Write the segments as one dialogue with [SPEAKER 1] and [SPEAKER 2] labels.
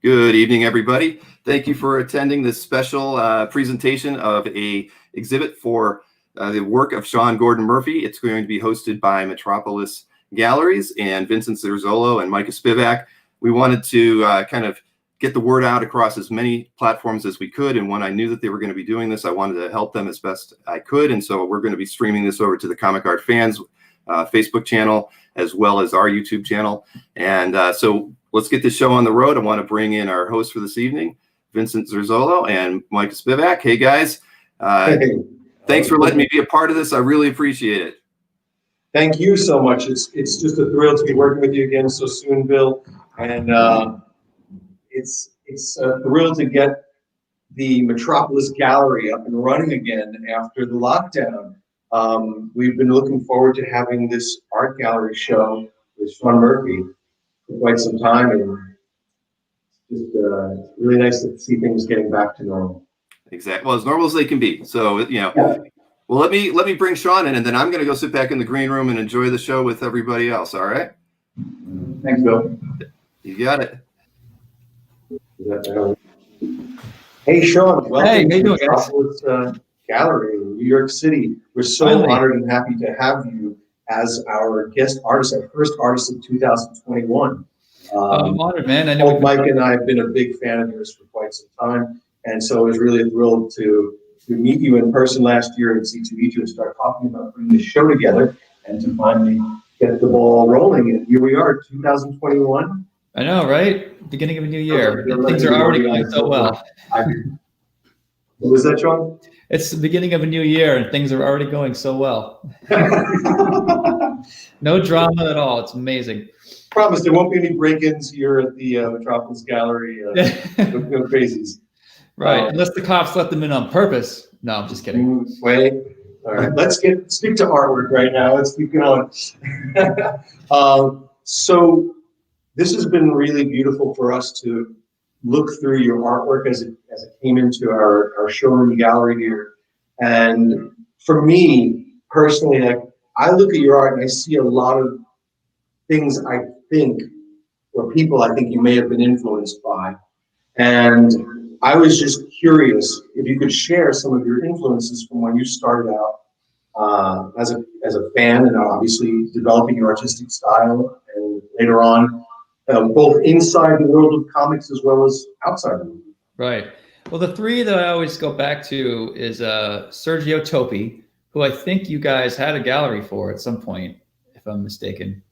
[SPEAKER 1] Good evening, everybody. Thank you for attending this special presentation of a exhibit for the work of Sean Gordon Murphy. It's going to be hosted by Metropolis Galleries and Vincent Zurzolo and Micah Spivak. We wanted to kind of get the word out across as many platforms as we could. And when I knew that they were going to be doing this, I wanted to help them as best I could. And so we're going to be streaming this over to the Comic Art Fans Facebook channel, as well as our YouTube channel. And so let's get this show on the road. I want to bring in our host for this evening, Vincent Zurzolo and Micah Spivak. Hey, guys.
[SPEAKER 2] Hey.
[SPEAKER 1] Thanks for letting me be a part of this. I really appreciate it.
[SPEAKER 2] Thank you so much. It's just a thrill to be working with you again so soon, Bill. And it's a thrill to get the Metropolis Gallery up and running again after the lockdown. We've been looking forward to having this art gallery show with Sean Murphy for quite some time, and it's just really nice to see things getting back to normal.
[SPEAKER 1] Exactly. Well, as normal as they can be. So, you know, yeah. Well, let me bring Sean in, and then I'm going to go sit back in the green room and enjoy the show with everybody else. All right?
[SPEAKER 2] Thanks, Bill.
[SPEAKER 1] You got it.
[SPEAKER 2] Hey, Sean. Welcome
[SPEAKER 3] to
[SPEAKER 2] the Metropolis Gallery in New York City. We're so honored and happy to have you as our guest artist, our first artist of 2021.
[SPEAKER 3] I'm honored, man. I know
[SPEAKER 2] both Mike and I have been a big fan of yours for quite some time, and so it was really a thrill to meet you in person last year at C2E2 and start talking about putting this show together and to finally get the ball rolling. And here we are, 2021.
[SPEAKER 3] I know, right? Beginning of a new year. Things are already going so well.
[SPEAKER 2] What was that, Sean?
[SPEAKER 3] It's the beginning of a new year and things are already going so well. No drama at all. It's amazing.
[SPEAKER 2] Promise there won't be any break-ins here at the Metropolis Gallery. No crazies.
[SPEAKER 3] Right, unless the cops let them in on purpose. No, I'm just kidding.
[SPEAKER 2] Wait. All right, let's speak to artwork right now. Let's keep going. So this has been really beautiful for us to look through your artwork as it came into our showroom gallery here. And for me personally, like, I look at your art and I see a lot of things I think, or people I think you may have been influenced by. And I was just curious if you could share some of your influences from when you started out as a fan, and obviously developing your artistic style, and later on, both inside the world of comics as well as outside of it.
[SPEAKER 3] Right. Well, the three that I always go back to is Sergio Topi, who I think you guys had a gallery for at some point, if I'm mistaken.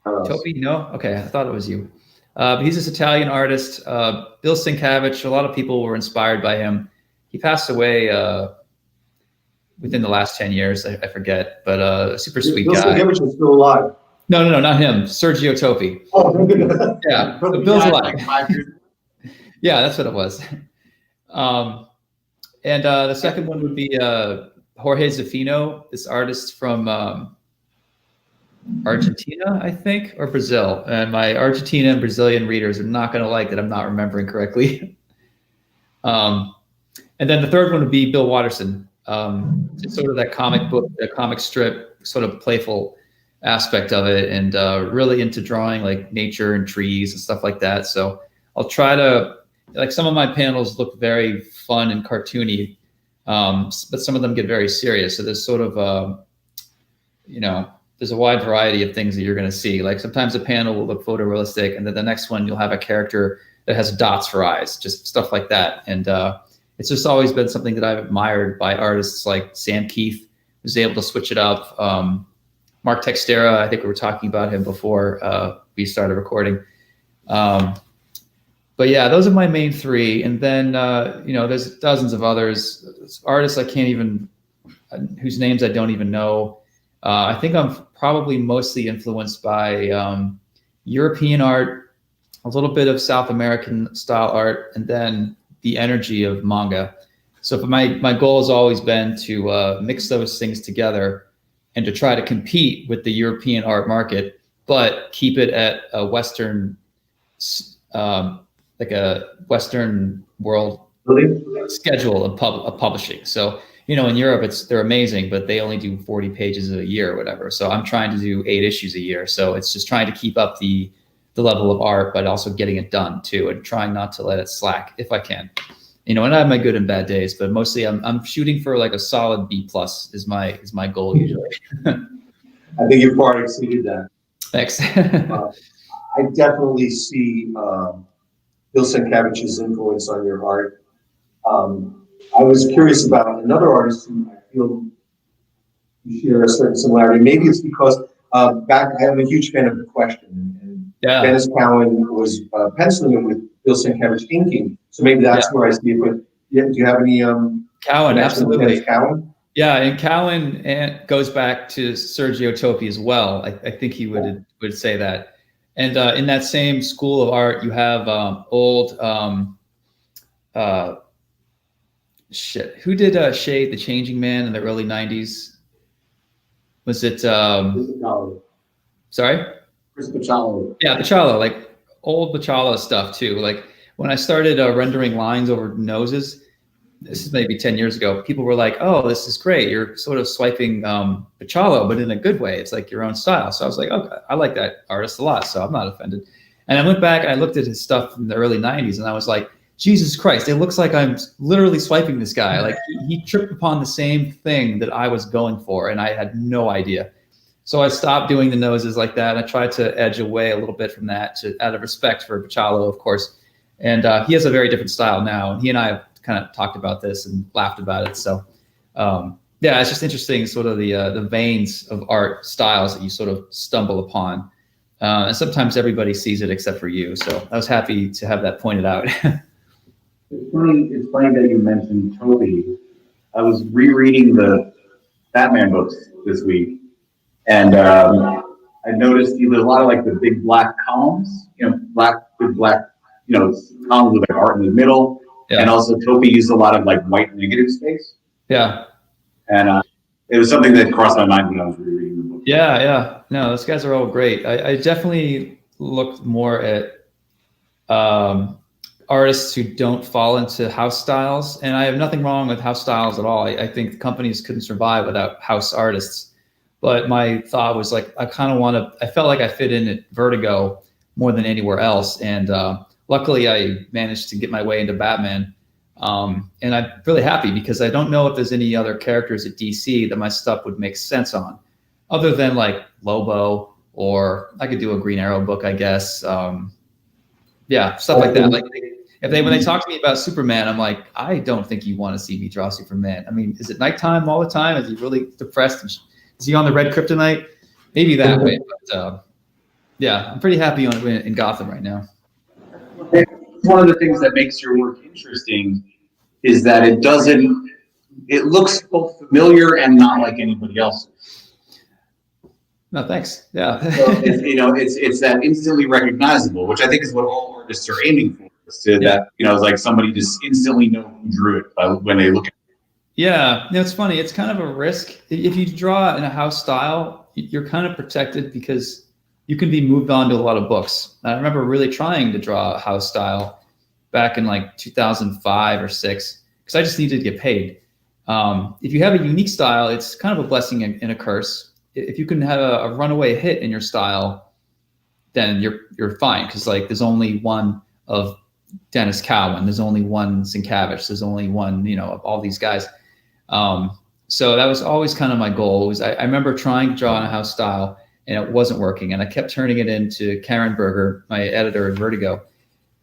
[SPEAKER 3] Topi? No? Okay, I thought it was you. But he's this Italian artist. Bill Sienkiewicz, a lot of people were inspired by him. He passed away within the last 10 years, I forget, but a super sweet guy.
[SPEAKER 2] Bill Sienkiewicz is still alive.
[SPEAKER 3] No, not him. Sergio Topi.
[SPEAKER 2] Oh,
[SPEAKER 3] yeah, but Bill's alive. Yeah, that's what it was. And the second one would be Jorge Zafino, this artist from Argentina, I think, or Brazil. And my Argentina and Brazilian readers are not going to like that I'm not remembering correctly. And then the third one would be Bill Watterson. It's sort of that comic book, the comic strip, sort of playful aspect of it, and really into drawing like nature and trees and stuff like that. So I'll try to, like, some of my panels look very fun and cartoony, but some of them get very serious. So there's sort of, there's a wide variety of things that you're going to see. Like sometimes a panel will look photorealistic, and then the next one you'll have a character that has dots for eyes, just stuff like that. And it's just always been something that I've admired by artists like Sam Keith, who's able to switch it up. Mark Textera, I think we were talking about him before we started recording. But yeah, those are my main three. And then, there's dozens of others, artists whose names I don't even know. I think I'm probably mostly influenced by European art, a little bit of South American style art, and then the energy of manga. So my goal has always been to mix those things together and to try to compete with the European art market, but keep it at a Western, like a Western world schedule of publishing. So, in Europe, they're amazing, but they only do 40 pages a year or whatever. So I'm trying to do 8 issues a year. So it's just trying to keep up the the level of art, but also getting it done too, and trying not to let it slack if I can. And I have my good and bad days, but mostly I'm shooting for like a solid B+ is my goal usually.
[SPEAKER 2] I think you've far exceeded that.
[SPEAKER 3] Thanks.
[SPEAKER 2] I definitely see Bill Sienkiewicz's influence on your art. I was curious about another artist who I feel you share a certain similarity. Maybe it's because I am a huge fan of The Question. And Dennis Cowan was penciling it with Bill Sienkiewicz inking. So maybe that's where I see it. But do you have any
[SPEAKER 3] Cowan, absolutely.
[SPEAKER 2] Dennis Cowan?
[SPEAKER 3] Yeah, and Cowan goes back to Sergio Topi as well. I think he would say that. And in that same school of art, you have old who did Shade the Changing Man in the early 90s? Was it sorry?
[SPEAKER 2] Chris Bachalo.
[SPEAKER 3] Yeah, Bachalo, like old Bachalo stuff too. Like when I started rendering lines over noses, this is maybe 10 years ago, people were like, oh, this is great. You're sort of swiping Bachalo, but in a good way. It's like your own style. So I was like, okay, I like that artist a lot, so I'm not offended. And I went back and I looked at his stuff from the early 90s and I was like, Jesus Christ, it looks like I'm literally swiping this guy. Like he tripped upon the same thing that I was going for and I had no idea. So I stopped doing the noses like that. And I tried to edge away a little bit from that out of respect for Bachalo, of course. And he has a very different style now. And he and I have kind of talked about this and laughed about it. So yeah, it's just interesting, sort of the veins of art styles that you sort of stumble upon. And sometimes everybody sees it except for you. So I was happy to have that pointed out.
[SPEAKER 4] It's funny that you mentioned Toby. I was rereading the Batman books this week, and I noticed he did a lot of like the big black columns, black, columns with like art in the middle. Yeah. And also Toby used a lot of like white negative space.
[SPEAKER 3] Yeah.
[SPEAKER 4] And it was something that crossed my mind when I was rereading the book.
[SPEAKER 3] Yeah. No, those guys are all great. I definitely looked more at artists who don't fall into house styles. And I have nothing wrong with house styles at all. I think companies couldn't survive without house artists. But my thought was like, I felt like I fit in at Vertigo more than anywhere else. And luckily I managed to get my way into Batman. And I'm really happy because I don't know if there's any other characters at DC that my stuff would make sense on, other than like Lobo, or I could do a Green Arrow book, I guess. Yeah, stuff like that. Like when they talk to me about Superman, I'm like, I don't think you want to see me draw Superman. I mean, is it nighttime all the time? Is he really depressed? Is he on the red kryptonite? Maybe that way. But yeah, I'm pretty happy in Gotham right now.
[SPEAKER 4] One of the things that makes your work interesting is that it looks both familiar and not like anybody else's.
[SPEAKER 3] No, thanks. Yeah.
[SPEAKER 4] So it's that instantly recognizable, which I think is what all artists are aiming for. That it's like somebody just instantly know who drew it when they look at it.
[SPEAKER 3] Yeah, it's funny. It's kind of a risk. If you draw in a house style, you're kind of protected because you can be moved on to a lot of books. I remember really trying to draw a house style back in like 2005 or 6 because I just needed to get paid. If you have a unique style, it's kind of a blessing and a curse. If you can have a runaway hit in your style, then you're fine because like there's only one of Dennis Cowan, there's only one Sienkiewicz, there's only one of all these guys. So that was always kind of my goal. I remember trying to draw in a house style and it wasn't working, and I kept turning it into Karen Berger, my editor at Vertigo,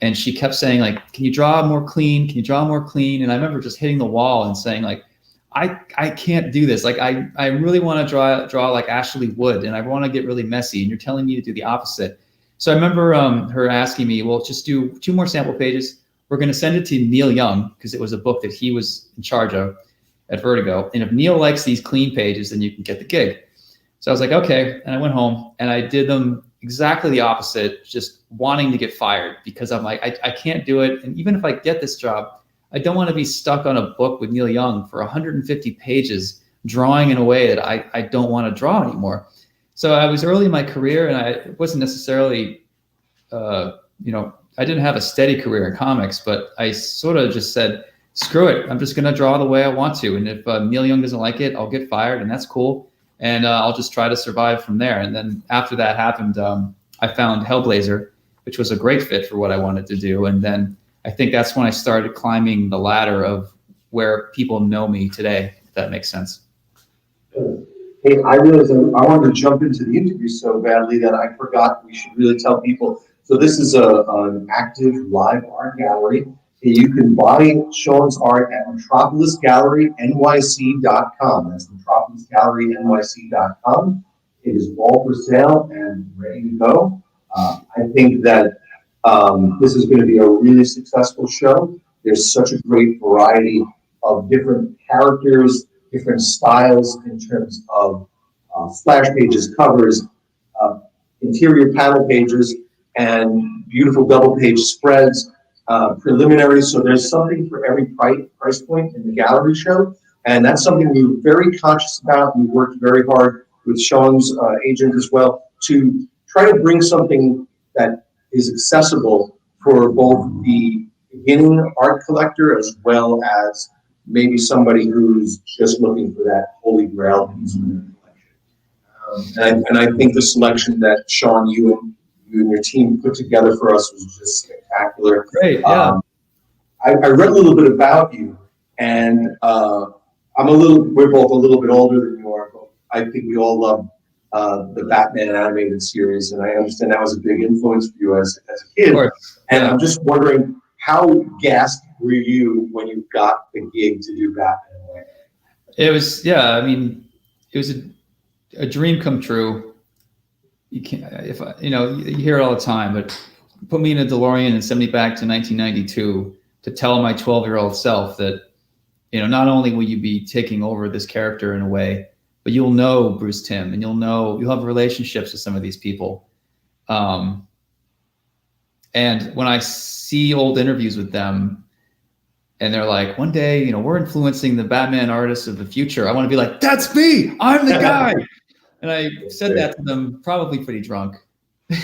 [SPEAKER 3] and she kept saying like, "Can you draw more clean? Can you draw more clean?" And I remember just hitting the wall and saying like, I can't do this. Like I really want to draw like Ashley Wood, and I want to get really messy, and you're telling me to do the opposite. So I remember her asking me, well, just do 2 more sample pages. We're going to send it to Neil Young because it was a book that he was in charge of at Vertigo. And if Neil likes these clean pages, then you can get the gig. So I was like, okay. And I went home and I did them exactly the opposite, just wanting to get fired because I'm like, I can't do it. And even if I get this job, I don't want to be stuck on a book with Neil Young for 150 pages, drawing in a way that I don't want to draw anymore. So I was early in my career and I wasn't necessarily, I didn't have a steady career in comics, but I sort of just said, screw it. I'm just going to draw the way I want to. And if Neil Young doesn't like it, I'll get fired and that's cool. And I'll just try to survive from there. And then after that happened, I found Hellblazer which was a great fit for what I wanted to do. And then I think that's when I started climbing the ladder of where people know me today, if that makes sense.
[SPEAKER 2] Hey, I realized I wanted to jump into the interview so badly that I forgot we should really tell people. So this is an active live art gallery. You can buy Sean's art at metropolisgallerynyc.com. That's metropolisgallerynyc.com. It is all for sale and ready to go. I think that this is going to be a really successful show. There's such a great variety of different characters, different styles in terms of splash pages, covers, interior panel pages, and beautiful double page spreads, preliminaries. So there's something for every price point in the gallery show. And that's something we were very conscious about. We worked very hard with Sean's agent as well to try to bring something that is accessible for both the beginning art collector as well as maybe somebody who's just looking for that holy grail piece in their collection. And I think the selection that Sean, you and your team put together for us was just spectacular.
[SPEAKER 3] Great, yeah.
[SPEAKER 2] I read a little bit about you, and we're both a little bit older than you are, but I think we all love the Batman animated series, and I understand that was a big influence for you as a kid. And I'm just wondering, how gassed were you when you got the gig to do Batman?
[SPEAKER 3] It was, yeah, I mean, it was a dream come true. You can't, you hear it all the time, but put me in a DeLorean and send me back to 1992 to tell my 12-year-old self that, not only will you be taking over this character in a way, but you'll know Bruce Timm, and you'll have relationships with some of these people. And when I see old interviews with them and they're like, one day, we're influencing the Batman artists of the future, I want to be like, that's me, I'm the guy. And I said that to them, probably pretty drunk.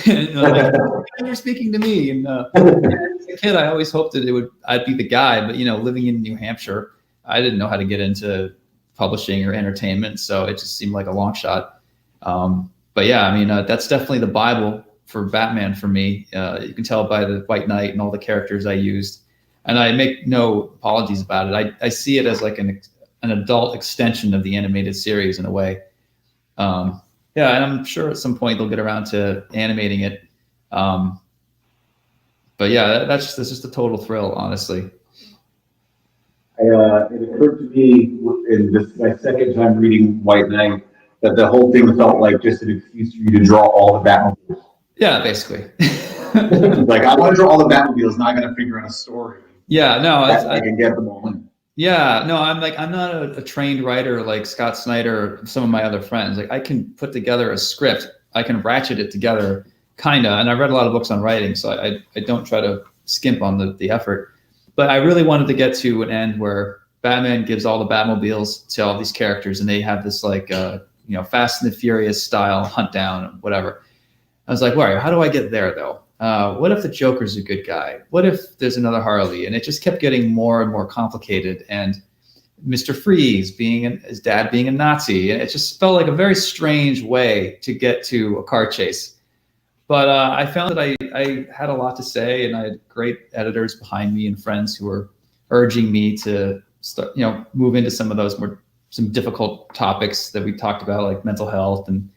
[SPEAKER 3] And I'm like, you're speaking to me. And as a kid, I always hoped that I'd be the guy, but living in New Hampshire, I didn't know how to get into publishing or entertainment, so it just seemed like a long shot. But yeah, I mean, that's definitely the Bible for Batman for me. You can tell by the White Knight and all the characters I used, and I make no apologies about it. I see it as like an adult extension of the animated series in a way. Yeah, and I'm sure at some point they'll get around to animating it. But yeah, that's just a total thrill, honestly.
[SPEAKER 4] It occurred to me in my second time reading White Knight that the whole thing felt like just an excuse for you to draw all the Batmobiles.
[SPEAKER 3] Yeah, basically.
[SPEAKER 4] Like, I want to draw all the Batmobiles, not going to figure out a story.
[SPEAKER 3] Yeah, no,
[SPEAKER 4] I can get them all in.
[SPEAKER 3] Yeah, no, I'm not a trained writer like Scott Snyder or some of my other friends. Like, I can put together a script, I can ratchet it together, kinda. And I read a lot of books on writing, so I don't try to skimp on the effort. But I really wanted to get to an end where Batman gives all the Batmobiles to all these characters, and they have this like Fast and the Furious style hunt down, whatever. I was like, well, how do I get there though? What if the Joker's a good guy? What if there's another Harley? And it just kept getting more and more complicated. And Mr. Freeze his dad being a Nazi, and it just felt like a very strange way to get to a car chase. But I found that I had a lot to say, and I had great editors behind me and friends who were urging me to start, move into some of those some difficult topics that we talked about, like mental health and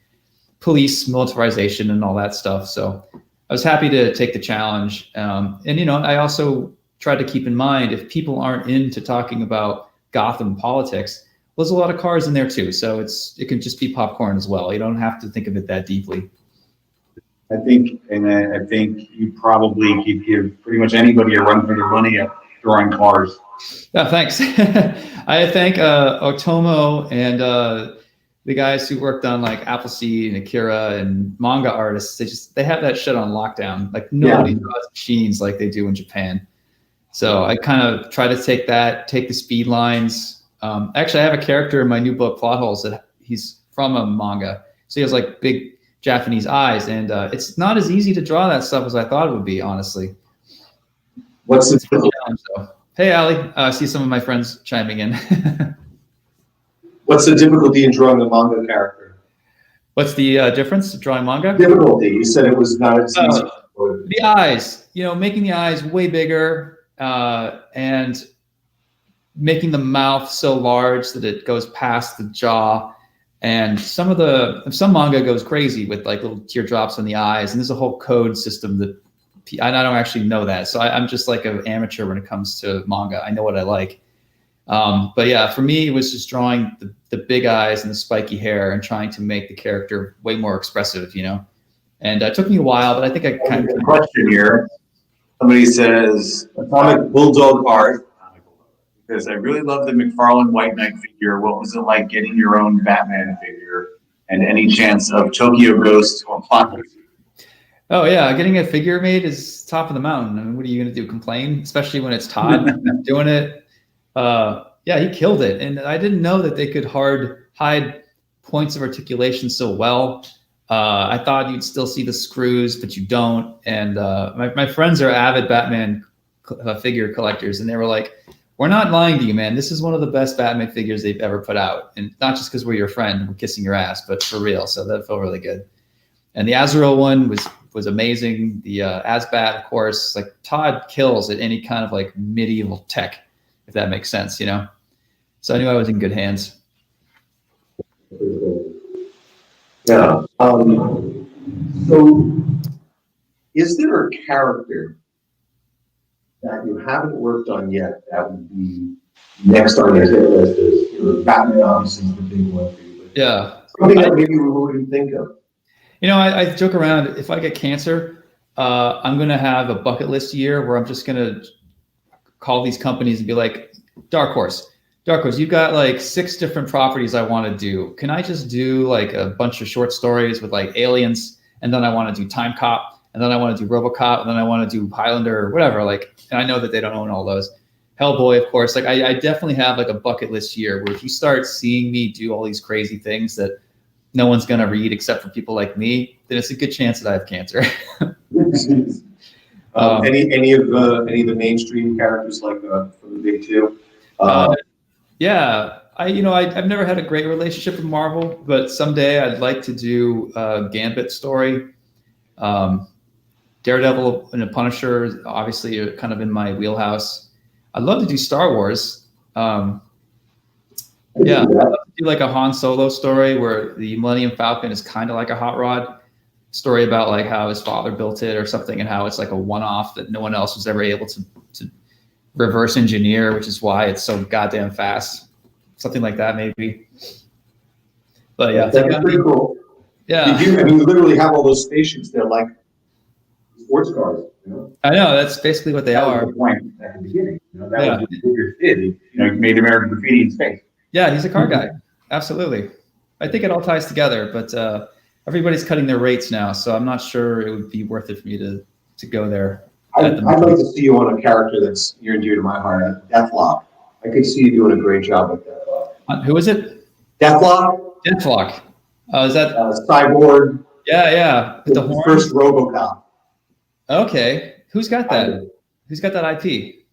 [SPEAKER 3] police militarization and all that stuff. So I was happy to take the challenge. And I also tried to keep in mind, if people aren't into talking about Gotham politics, well, there's a lot of cars in there too. So it can just be popcorn as well. You don't have to think of it that deeply.
[SPEAKER 4] I think you probably could give pretty much anybody a run for their money at drawing cars.
[SPEAKER 3] Yeah, thanks. I thank Otomo and the guys who worked on like Appleseed and Akira and manga artists. They have that shit on lockdown. Like nobody draws machines like they do in Japan. So I kind of try to take the speed lines. Actually, I have a character in my new book, Plot Holes, that he's from a manga. So he has like big Japanese eyes, and it's not as easy to draw that stuff as I thought it would be, honestly.
[SPEAKER 2] What's the
[SPEAKER 3] challenge, though? Hey, Ali, I see some of my friends chiming in.
[SPEAKER 2] What's the difficulty in drawing a manga character?
[SPEAKER 3] What's the difference drawing manga?
[SPEAKER 2] Difficulty. You said it was not as easy.
[SPEAKER 3] The eyes, making the eyes way bigger and making the mouth so large that it goes past the jaw. And some manga goes crazy with like little teardrops on the eyes, and there's a whole code system that I don't actually know that. So I'm just like an amateur when it comes to manga. I know what I like. But yeah, for me, it was just drawing the big eyes and the spiky hair and trying to make the character way more expressive, And it took me a while, but I think I kind of...
[SPEAKER 4] Question here. Somebody says, Atomic Bulldog art, because I really love the McFarlane White Knight figure. What was it like getting your own Batman figure? And any chance of Tokyo Ghost or plot twist?
[SPEAKER 3] Oh yeah, getting a figure made is top of the mountain. I mean, what are you going to do, complain? Especially when it's Todd doing it. Yeah, he killed it. And I didn't know that they could hide points of articulation so well. I thought you'd still see the screws, but you don't. And my friends are avid Batman figure collectors, and they were like, we're not lying to you, man. This is one of the best Batman figures they've ever put out. And not just because we're your friend and we're kissing your ass, but for real. So that felt really good. And the Azrael one was amazing. The Asbat, of course, like Todd kills at any kind of like medieval tech, if that makes sense, So I knew I was in good hands.
[SPEAKER 2] Yeah. So, is there a character that you haven't worked on yet that would be next on your hit list? Batman obviously is the big one for you.
[SPEAKER 3] Yeah.
[SPEAKER 2] Something that maybe we wouldn't think of.
[SPEAKER 3] I joke around. If I get cancer, I'm going to have a bucket list year where I'm just going to call these companies and be like, Dark Horse, you've got like 6 different properties I want to do. Can I just do like a bunch of short stories with like aliens? And then I want to do Time Cop. And then I want to do RoboCop. And then I want to do Highlander or whatever. Like, and I know that they don't own all those. Hellboy, of course. Like I definitely have like a bucket list year where if you start seeing me do all these crazy things that no one's going to read except for people like me, then it's a good chance that I have cancer.
[SPEAKER 2] Any of the mainstream characters like from the big two?
[SPEAKER 3] Yeah, I've never had a great relationship with Marvel, but someday I'd like to do a Gambit story. Daredevil and a Punisher, obviously, are kind of in my wheelhouse. I'd love to do Star Wars. I'd love to do like a Han Solo story where the Millennium Falcon is kind of like a hot rod story about like how his father built it or something, and how it's like a one-off that no one else was ever able to reverse engineer, which is why it's so goddamn fast. Something like that, maybe. But yeah,
[SPEAKER 2] that's pretty cool.
[SPEAKER 3] Yeah,
[SPEAKER 2] you literally have all those spaceships. They're like sports cars.
[SPEAKER 3] I know, that's basically what they are.
[SPEAKER 4] Was the point at the beginning. That was just your kid. He made American graffiti in space.
[SPEAKER 3] Yeah, he's a car guy. Absolutely. I think it all ties together, but everybody's cutting their rates now, so I'm not sure it would be worth it for me to go there.
[SPEAKER 2] I'd like to see you on a character that's near and dear to my heart, Deathlock. I could see you doing a great job with Deathlock.
[SPEAKER 3] Who is it?
[SPEAKER 2] Deathlock?
[SPEAKER 3] Deathlock. Is that
[SPEAKER 2] Cyborg?
[SPEAKER 3] Yeah. With the horns?
[SPEAKER 2] First RoboCop.
[SPEAKER 3] Okay. Who's got that? Who's got that IP?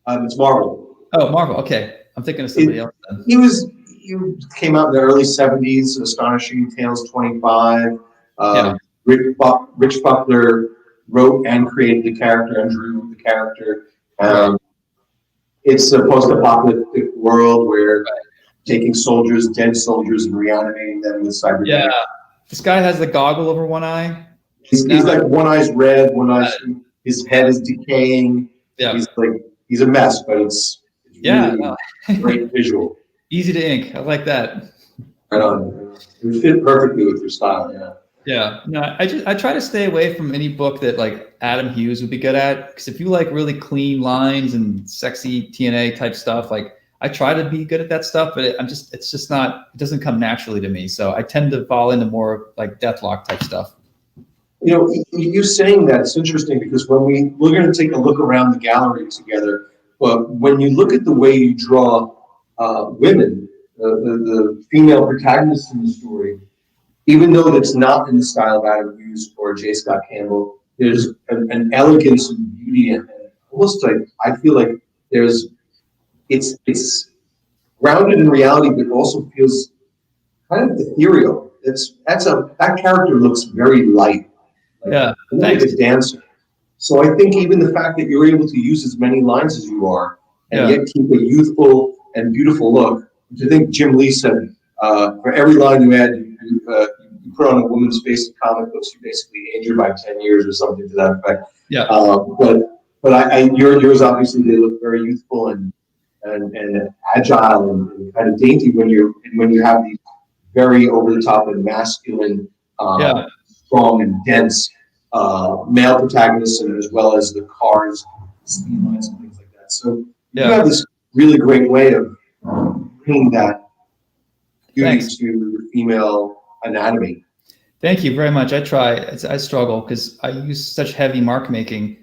[SPEAKER 2] It's Marvel.
[SPEAKER 3] Oh, Marvel. Okay. I'm thinking of somebody else then.
[SPEAKER 2] He came out in the early 70s, Astonishing Tales 25. Rich Buckler wrote and created the character and drew the character. It's a post-apocalyptic world where taking dead soldiers, and reanimating them with cybernetic.
[SPEAKER 3] Yeah. This guy has the goggle over one eye.
[SPEAKER 2] He's like one eye's red, one eye's his head is decaying.
[SPEAKER 3] Yeah.
[SPEAKER 2] He's a mess, but it's really great visual.
[SPEAKER 3] Easy to ink. I like that.
[SPEAKER 2] Right on. It would fit perfectly with your style, yeah.
[SPEAKER 3] Yeah. No, I try to stay away from any book that like Adam Hughes would be good at, because if you like really clean lines and sexy TNA type stuff, like I try to be good at that stuff, but it's just not, it doesn't come naturally to me. So I tend to fall into more like Deathlock type stuff.
[SPEAKER 2] You saying that, it's interesting because when we're going to take a look around the gallery together, but when you look at the way you draw women, the female protagonists in the story, even though it's not in the style of Adam Hughes or J. Scott Campbell, there's an elegance and beauty and almost like I feel like it's grounded in reality, but also feels kind of ethereal. That character looks very light.
[SPEAKER 3] Yeah,
[SPEAKER 2] Look at the dancer. So I think even the fact that you're able to use as many lines as you are, and yet keep a youthful and beautiful look, which I think Jim Lee said, for every line you add, you put on a woman's face in comic books, you basically age her by 10 years or something to that effect.
[SPEAKER 3] Yeah.
[SPEAKER 2] But yours obviously, they look very youthful and agile and kind of dainty when you have these very over the top and masculine, strong and dense male protagonists, and as well as the cars, speed lines, and things like that. So you have this really great way of bringing that beauty to the female anatomy.
[SPEAKER 3] Thank you very much. I try. I struggle because I use such heavy mark making.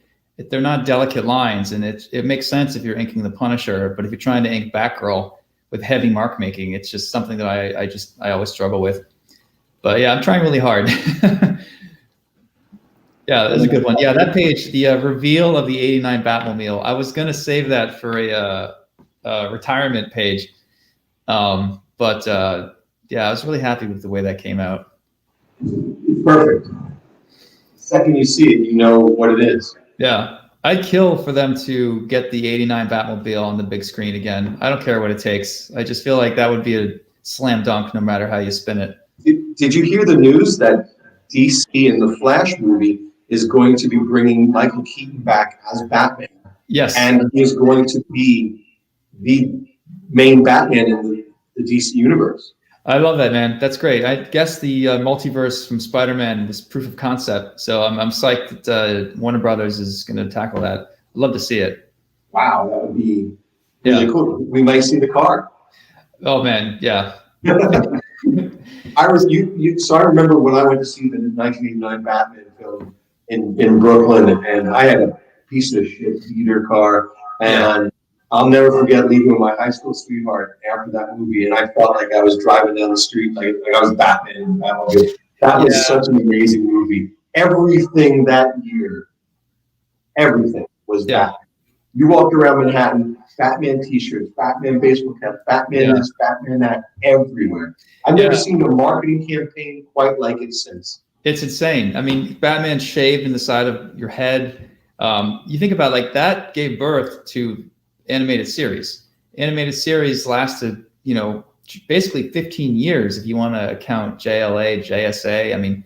[SPEAKER 3] They're not delicate lines, and it makes sense if you're inking the Punisher. But if you're trying to ink Batgirl with heavy mark making, it's just something that I always struggle with. But yeah, I'm trying really hard. Yeah, that's a good one. Yeah, that page, the reveal of the '89 Batmobile. I was gonna save that for a retirement page, but yeah, I was really happy with the way that came out.
[SPEAKER 2] Perfect. The second you see it, you know what it is.
[SPEAKER 3] Yeah, I'd kill for them to get the '89 Batmobile on the big screen again. I don't care what it takes. I just feel like that would be a slam dunk no matter how you spin it.
[SPEAKER 2] Did you hear the news that DC in the Flash movie is going to be bringing Michael Keaton back as Batman?
[SPEAKER 3] Yes.
[SPEAKER 2] And he is going to be the main Batman in the DC universe.
[SPEAKER 3] I love that, man. That's great. I guess the multiverse from Spider-Man was proof of concept. So I'm psyched that Warner Brothers is going to tackle that. I'd love to see it.
[SPEAKER 2] Wow, that would be really cool. We might see the car.
[SPEAKER 3] Oh man, yeah.
[SPEAKER 2] I remember when I went to see the 1989 Batman film in Brooklyn, and I had a piece of shit beater car, and I'll never forget leaving with my high school sweetheart after that movie, and I felt like I was driving down the street like I was Batman in Batmobile. That was such an amazing movie. Everything that year, everything was Batman. You walked around Manhattan, Batman t-shirts, Batman baseball caps, Batman this, Batman that, everywhere. I've never seen a marketing campaign quite like it since.
[SPEAKER 3] It's insane. I mean, Batman shaved in the side of your head. You think about like that gave birth to animated series. Animated series lasted, basically 15 years if you want to count JLA, JSA. I mean,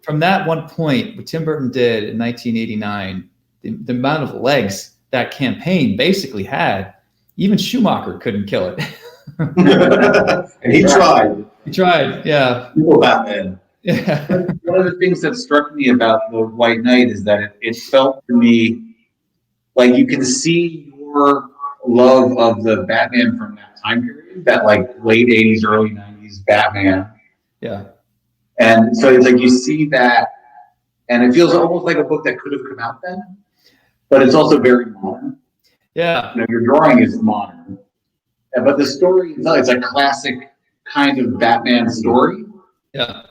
[SPEAKER 3] from that one point, what Tim Burton did in 1989, the amount of legs that campaign basically had, even Schumacher couldn't kill it.
[SPEAKER 2] And he tried.
[SPEAKER 3] He tried, yeah.
[SPEAKER 2] People Batman.
[SPEAKER 3] Yeah.
[SPEAKER 4] One of the things that struck me about The White Knight is that it felt to me like you can see your love of the Batman from that time period, that like late 80s, early 90s Batman.
[SPEAKER 3] Yeah.
[SPEAKER 4] And so it's like you see that, and it feels almost like a book that could have come out then, but it's also very modern.
[SPEAKER 3] Yeah.
[SPEAKER 4] Your drawing is modern, but the story it's a classic kind of Batman story.
[SPEAKER 3] Yeah.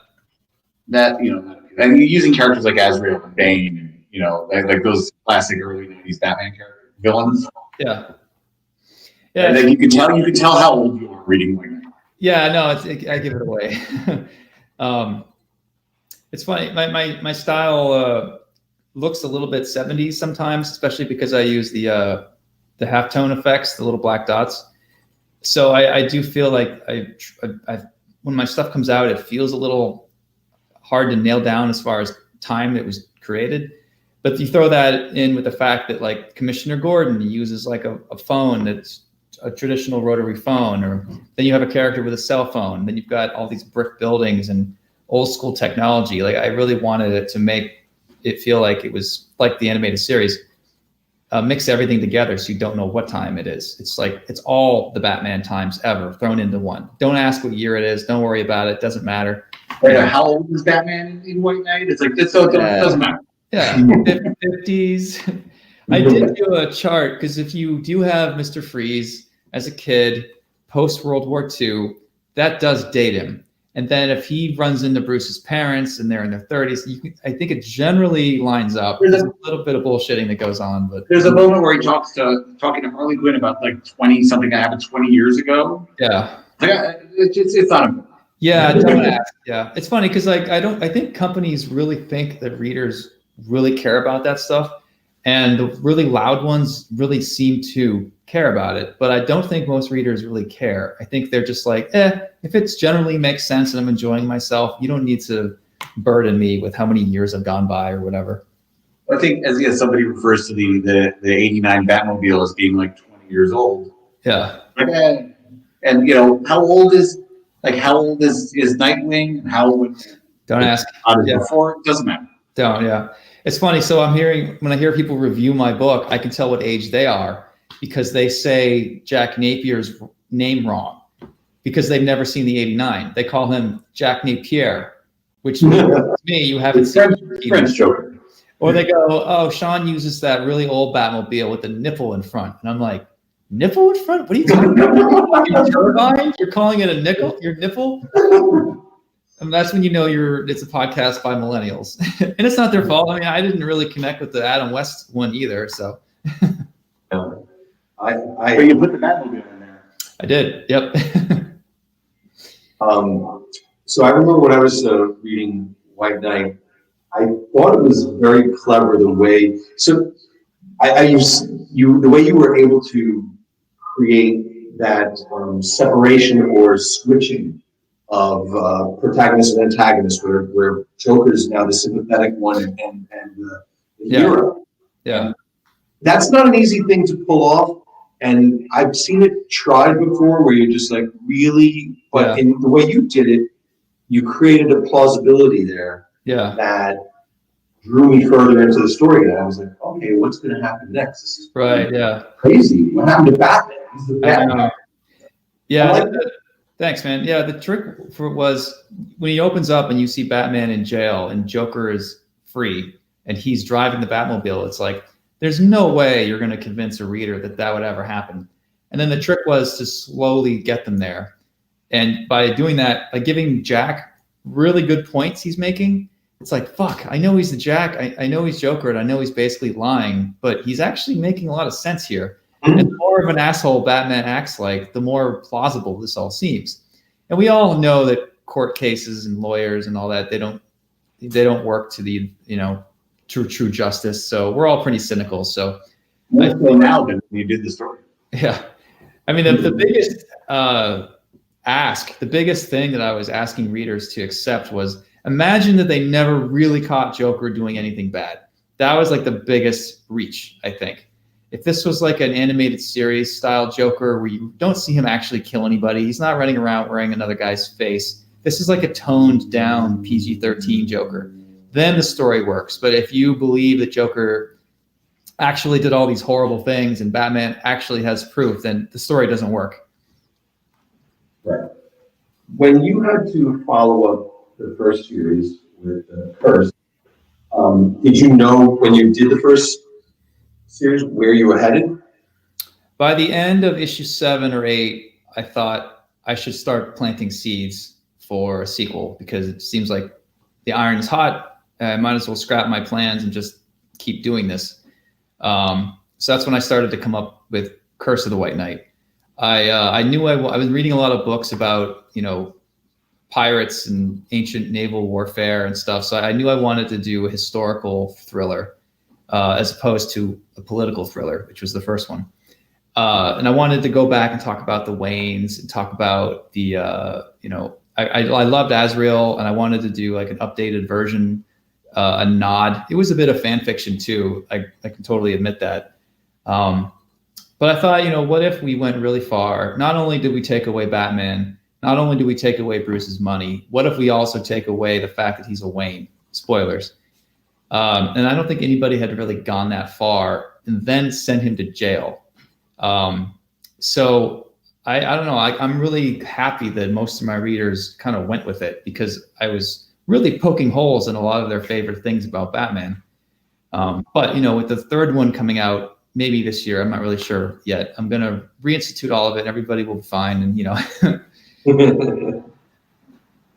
[SPEAKER 4] That, and you're using characters like Azrael and Bane, like those classic early 90s Batman character villains.
[SPEAKER 3] Yeah. Yeah.
[SPEAKER 4] And then you can tell how old you are reading White Knight.
[SPEAKER 3] Yeah, no, I give it away. It's funny. My style looks a little bit 70s sometimes, especially because I use the halftone effects, the little black dots. So I do feel like when my stuff comes out, it feels a little hard to nail down as far as time it was created. But you throw that in with the fact that like Commissioner Gordon uses like a phone that's a traditional rotary phone, or then you have a character with a cell phone. Then you've got all these brick buildings and old school technology. Like I really wanted it to make it feel like it was like the animated series. Mix everything together so you don't know what time it is. It's like it's all the Batman times ever thrown into one. Don't ask what year it is. Don't worry about it. Doesn't matter.
[SPEAKER 4] How old is Batman in White Knight? It's like this, so it doesn't matter.
[SPEAKER 3] Yeah, 50s. I did do a chart because if you do have Mr. Freeze as a kid post World War II, that does date him. And then if he runs into Bruce's parents and they're in their 30s, I think it generally lines up. There's a little bit of bullshitting that goes on, but
[SPEAKER 4] there's a moment where he talking to Harley Quinn about like 20 something that happened 20 years ago.
[SPEAKER 3] Yeah,
[SPEAKER 4] It's not.
[SPEAKER 3] Yeah, don't ask. Yeah, it's funny because like I think companies really think that readers really care about that stuff, and the really loud ones really seem to care about it. But I don't think most readers really care. I think they're just like, if it's generally makes sense and I'm enjoying myself, you don't need to burden me with how many years have gone by or whatever.
[SPEAKER 4] I think as somebody refers to the '89 Batmobile as being like 20 years old.
[SPEAKER 3] Yeah.
[SPEAKER 4] Like, and you know, how old is Nightwing? And how old
[SPEAKER 3] Don't ask.
[SPEAKER 4] before? It doesn't matter.
[SPEAKER 3] Don't. Yeah. It's funny. So when I hear people review my book, I can tell what age they are because they say Jack Napier's name wrong because they've never seen the '89. They call him Jack Napier, which means to me you haven't seen
[SPEAKER 4] French Joker.
[SPEAKER 3] Or they go, oh, Sean uses that really old Batmobile with the nipple in front. And I'm like, nipple in front? What are you talking about? Your turbine? You're calling it a nickel? Your nipple? And that's when you know it's a podcast by millennials. And it's not their fault. I mean, I didn't really connect with the Adam West one either. So
[SPEAKER 4] But you put the Batmobile in there.
[SPEAKER 3] I did. Yep.
[SPEAKER 2] So I remember when I was reading White Knight, I thought it was very clever the way. So the way you were able to create that separation or switching of protagonist and antagonist, where Joker is now the sympathetic one and the hero.
[SPEAKER 3] Yeah.
[SPEAKER 2] That's not an easy thing to pull off. And I've seen it tried before where you're just like really, but in the way you did it, you created a plausibility there.
[SPEAKER 3] Yeah.
[SPEAKER 2] That drew me further into the story. And I was like, okay, what's going to happen next? This is
[SPEAKER 3] right. Yeah.
[SPEAKER 2] Crazy. What happened to Batman? He's the Batman.
[SPEAKER 3] Yeah. Thanks, man. Yeah. The trick was when he opens up and you see Batman in jail and Joker is free and he's driving the Batmobile. It's like, there's no way you're going to convince a reader that would ever happen. And then the trick was to slowly get them there. And by doing that, by giving Jack really good points he's making, it's like, fuck, I know he's the Jack. I know he's Joker, and I know he's basically lying, but he's actually making a lot of sense here. And the more of an asshole Batman acts like, the more plausible this all seems. And we all know that court cases and lawyers and all that, they don't work to the, true justice. So we're all pretty cynical. So
[SPEAKER 4] more so now than when you did the story.
[SPEAKER 3] Yeah. I mean, the biggest the biggest thing that I was asking readers to accept was imagine that they never really caught Joker doing anything bad. That was like the biggest reach, I think. If this was like an animated series style Joker where you don't see him actually kill anybody, he's not running around wearing another guy's face. This is like a toned down PG-13 Joker. Then the story works. But if you believe that Joker actually did all these horrible things and Batman actually has proof, then the story doesn't work.
[SPEAKER 2] Right. When you had to follow up the first series with Curse, did you know when you did the first series where you were headed?
[SPEAKER 3] By the end of issue 7 or 8, I thought I should start planting seeds for a sequel because it seems like the iron is hot. I might as well scrap my plans and just keep doing this. So that's when I started to come up with Curse of the White Knight. I knew I was reading a lot of books about, pirates and ancient naval warfare and stuff. So I knew I wanted to do a historical thriller as opposed to a political thriller, which was the first one. And I wanted to go back and talk about the Waynes and talk about the, I loved Azrael and I wanted to do like an updated version, a nod. It was a bit of fan fiction too. I can totally admit that. But I thought, what if we went really far? Not only did we take away Batman, not only do we take away Bruce's money, what if we also take away the fact that he's a Wayne? Spoilers. And I don't think anybody had really gone that far and then sent him to jail. So I don't know. I'm really happy that most of my readers kind of went with it because I was really poking holes in a lot of their favorite things about Batman. But, with the third one coming out, maybe this year, I'm not really sure yet. I'm going to reinstitute all of it. Everybody will be fine. And,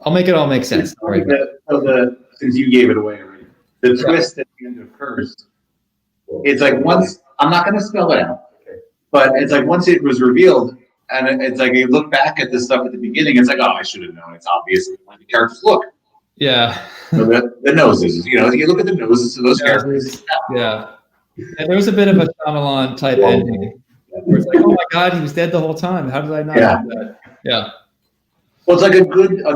[SPEAKER 3] I'll make it all make sense.
[SPEAKER 4] Since you gave it away already, the twist at the end of Curse, it's like once, I'm not going to spell it out, but it's like once it was revealed, And it's like you look back at this stuff at the beginning, it's like, oh, I should have known. It's obvious when the characters look.
[SPEAKER 3] Yeah.
[SPEAKER 4] So the noses, you look at the noses of those characters.
[SPEAKER 3] Yeah. And there was a bit of a Shyamalan type ending where it's like, oh my God, he was dead the whole time. How did I not know that? Yeah.
[SPEAKER 4] Well, it's like a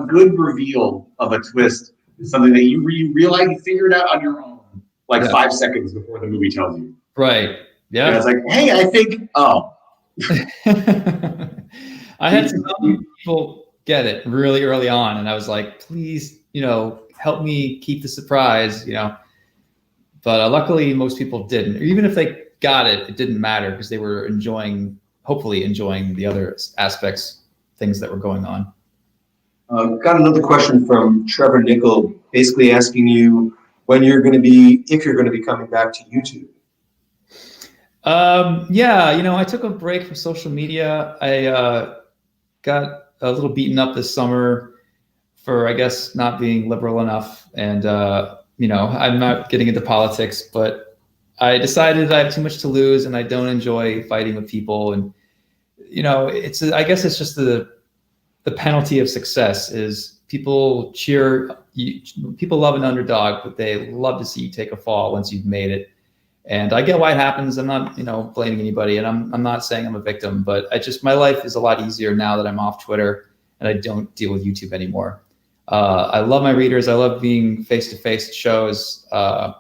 [SPEAKER 4] good reveal of a twist. It's something that you realize you figured out on your own, like 5 seconds before the movie tells you.
[SPEAKER 3] Right. Yeah.
[SPEAKER 4] And it's like, hey, I think, oh.
[SPEAKER 3] I had some people get it really early on, and I was like, please, help me keep the surprise, But luckily, most people didn't. Or even if they got it, it didn't matter because they were hopefully enjoying the other aspects, things that were going on.
[SPEAKER 2] Got another question from Trevor Nickel, basically asking you if you're going to be coming back to YouTube.
[SPEAKER 3] I took a break from social media. I got a little beaten up this summer for, I guess, not being liberal enough. And, I'm not getting into politics, but I decided I have too much to lose and I don't enjoy fighting with people. And, I guess it's just the penalty of success is people people love an underdog, but they love to see you take a fall once you've made it. And I get why it happens. I'm not, blaming anybody, and I'm not saying I'm a victim, but my life is a lot easier now that I'm off Twitter and I don't deal with YouTube anymore. I love my readers. I love being face-to-face at shows. My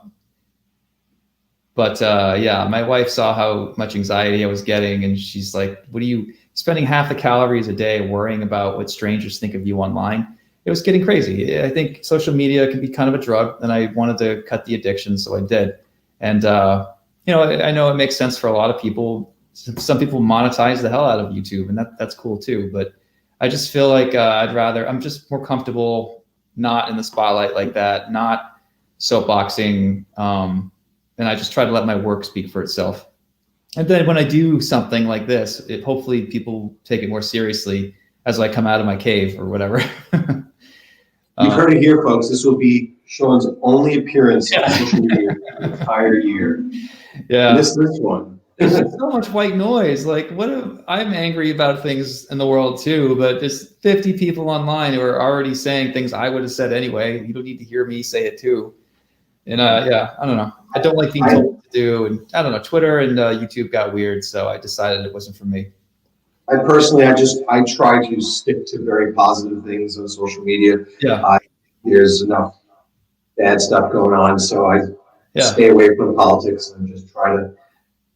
[SPEAKER 3] wife saw how much anxiety I was getting, and she's like, what are you spending half the calories a day worrying about what strangers think of you online? It was getting crazy. I think social media can be kind of a drug, and I wanted to cut the addiction, so I did. And, I know it makes sense for a lot of people. Some people monetize the hell out of YouTube, and that's cool too. But I just feel like I'm just more comfortable not in the spotlight like that, not soapboxing. And I just try to let my work speak for itself. And then when I do something like this, hopefully people take it more seriously as I come out of my cave or whatever.
[SPEAKER 2] You've heard it here, folks. This will be Sean's only appearance on social media the entire year.
[SPEAKER 3] Yeah.
[SPEAKER 2] And this one.
[SPEAKER 3] There's so much white noise. Like, I'm angry about things in the world too, but there's 50 people online who are already saying things I would have said anyway. You don't need to hear me say it too. And I don't know. I don't like being told what to do. And I don't know, Twitter and YouTube got weird, so I decided it wasn't for me.
[SPEAKER 2] I personally, I try to stick to very positive things on social media.
[SPEAKER 3] Yeah.
[SPEAKER 2] There's enough bad stuff going on, so I stay away from politics and just try to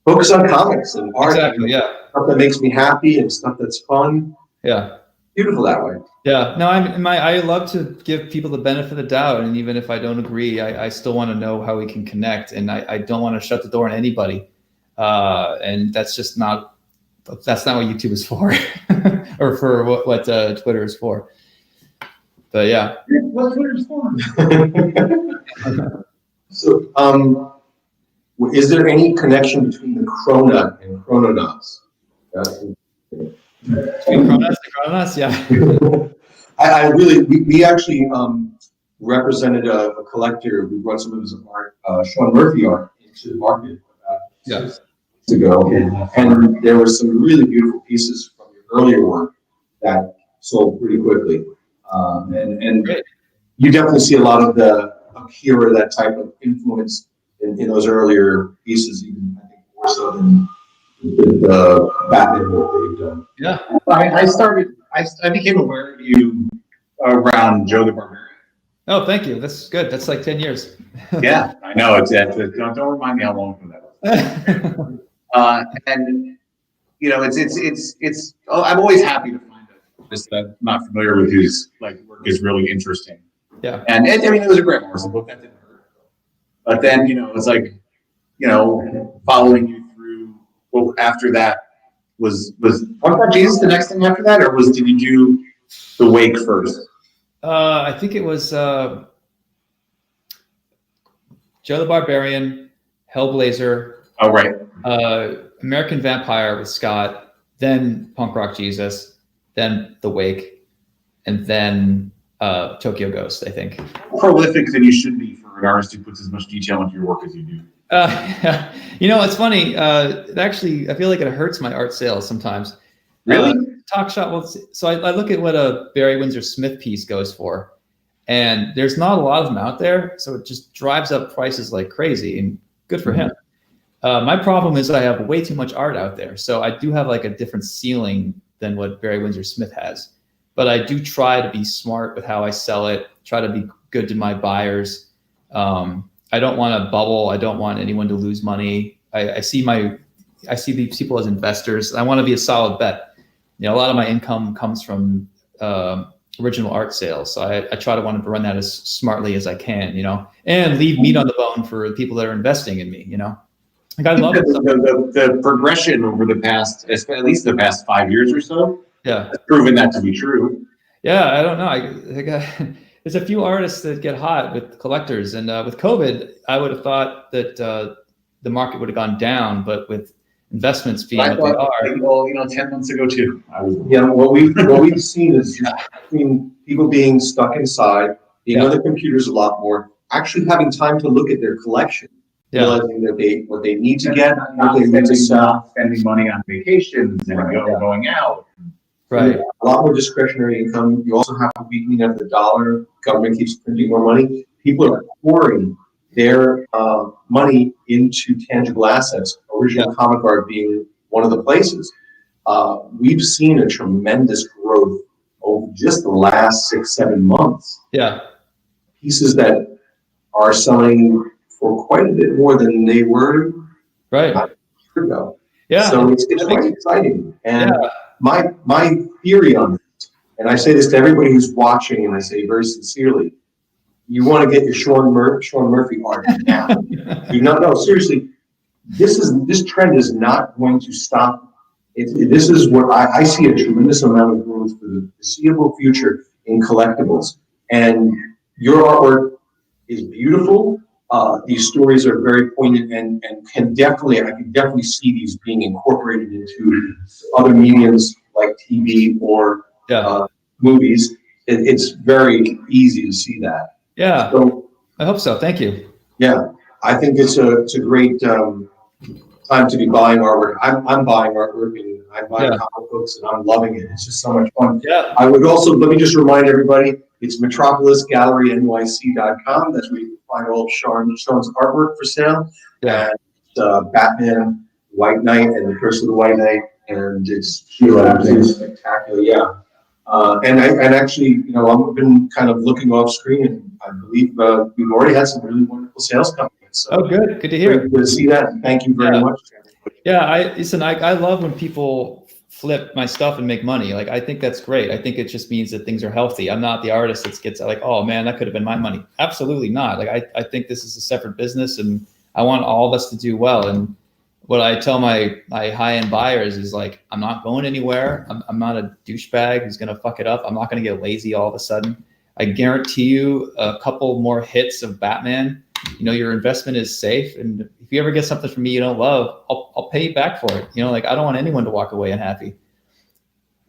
[SPEAKER 2] focus on comics and art.
[SPEAKER 3] Exactly.
[SPEAKER 2] And stuff that makes me happy and stuff that's fun.
[SPEAKER 3] Yeah.
[SPEAKER 2] Beautiful that way.
[SPEAKER 3] Yeah. No, I love to give people the benefit of the doubt, and even if I don't agree, I still want to know how we can connect, and I don't want to shut the door on anybody. And that's just not. That's not what YouTube is for, or for what Twitter is for. But yeah.
[SPEAKER 4] What Twitter is for?
[SPEAKER 2] So, is there any connection between the Cronut and Chrononauts?
[SPEAKER 3] Between Chrononauts and Chrononauts, yeah.
[SPEAKER 2] I really, we actually represented a collector who brought some of his art, Sean Murphy art, into the market. Ago, and there were some really beautiful pieces from your earlier work that sold pretty quickly, and you definitely see a lot of the Akira, that type of influence in those earlier pieces, even I think more so than the Batman work that you've done.
[SPEAKER 3] Yeah,
[SPEAKER 4] I became aware of you around Joe the Barbarian.
[SPEAKER 3] Oh, thank you. That's good. That's like 10 years.
[SPEAKER 4] Yeah, I know. Don't remind me how long from that was. And it's I'm always happy to find a artist that I'm not familiar with whose work is really interesting.
[SPEAKER 3] Yeah.
[SPEAKER 4] And I mean, it was a Grant Morrison book, that didn't hurt. But then, it's like, following you through. Well, after that was What About Jesus the next thing after that, or did you do The Wake first?
[SPEAKER 3] I think it was Joe the Barbarian, Hellblazer.
[SPEAKER 4] Oh, right.
[SPEAKER 3] American Vampire with Scott, then Punk Rock Jesus, then The Wake, and then Tokyo Ghost, I think.
[SPEAKER 4] Prolific that you should be for an artist who puts as much detail into your work as you do.
[SPEAKER 3] It's funny. Actually, I feel like it hurts my art sales sometimes.
[SPEAKER 4] Really?
[SPEAKER 3] Talk shop. Well, so I look at what a Barry Windsor Smith piece goes for, and there's not a lot of them out there, so it just drives up prices like crazy. And good for him. My problem is I have way too much art out there, so I do have like a different ceiling than what Barry Windsor Smith has. But I do try to be smart with how I sell it. Try to be good to my buyers. I don't want to bubble. I don't want anyone to lose money. I see these people as investors. I want to be a solid bet. A lot of my income comes from original art sales. So I try to want to run that as smartly as I can, and leave meat on the bone for the people that are investing in me, Like I love
[SPEAKER 4] the progression over the past, at least the past 5 years or so, has proven that to be true.
[SPEAKER 3] Yeah, I don't know. There's a few artists that get hot with collectors, and with COVID, I would have thought that the market would have gone down, but with investments being what they are.
[SPEAKER 4] Well, 10 months ago too.
[SPEAKER 2] What we've seen is people being stuck inside, being on their computers a lot more, actually having time to look at their collection, realizing that what they need to get, what they need to sell,
[SPEAKER 4] spending money on vacations and going out.
[SPEAKER 3] Right.
[SPEAKER 2] A lot more discretionary income. You also have a weakening of the dollar. Government keeps printing more money. People are pouring their money into tangible assets, original comic art being one of the places. We've seen a tremendous growth over just the last 6-7 months.
[SPEAKER 3] Yeah.
[SPEAKER 2] Pieces that are selling for quite a bit more than they were
[SPEAKER 3] right
[SPEAKER 2] a year ago.
[SPEAKER 3] Yeah.
[SPEAKER 2] So it's quite exciting. And my theory on this, and I say this to everybody who's watching, and I say very sincerely, you want to get your Sean Murphy art now. No, seriously, this trend is not going to stop. This is what I see a tremendous amount of growth for the foreseeable future in collectibles. And your artwork is beautiful. These stories are very poignant and I can definitely see these being incorporated into other mediums like TV or movies. It's very easy to see that.
[SPEAKER 3] Yeah,
[SPEAKER 2] so,
[SPEAKER 3] I hope so. Thank you.
[SPEAKER 2] Yeah, I think it's a great time to be buying artwork. I'm buying artwork and I'm buying comic books and I'm loving it. It's just so much fun.
[SPEAKER 3] Yeah.
[SPEAKER 2] I would also, let me just remind everybody, it's Metropolis Gallery NYC.com. That's where you can find all of Sean's artwork for sale.
[SPEAKER 3] Yeah.
[SPEAKER 2] And Batman, White Knight, and the Curse of the White Knight, and it's absolutely spectacular. Yeah. And actually, I've been kind of looking off screen, and I believe we've already had some really wonderful sales coming in. So
[SPEAKER 3] good to hear.
[SPEAKER 2] Good to see that. Thank you very much.
[SPEAKER 3] Yeah, I love when people flip my stuff and make money. Like, I think that's great. I think it just means that things are healthy. I'm not the artist that gets like, oh man, that could have been my money. Absolutely not. Like, I think this is a separate business, and I want all of us to do well. And what I tell my high-end buyers is, like, I'm not going anywhere. I'm not a douchebag who's going to fuck it up. I'm not going to get lazy all of a sudden. I guarantee you a couple more hits of Batman, your investment is safe. And if you ever get something from me you don't love, I'll pay you back for it. Like, I don't want anyone to walk away unhappy.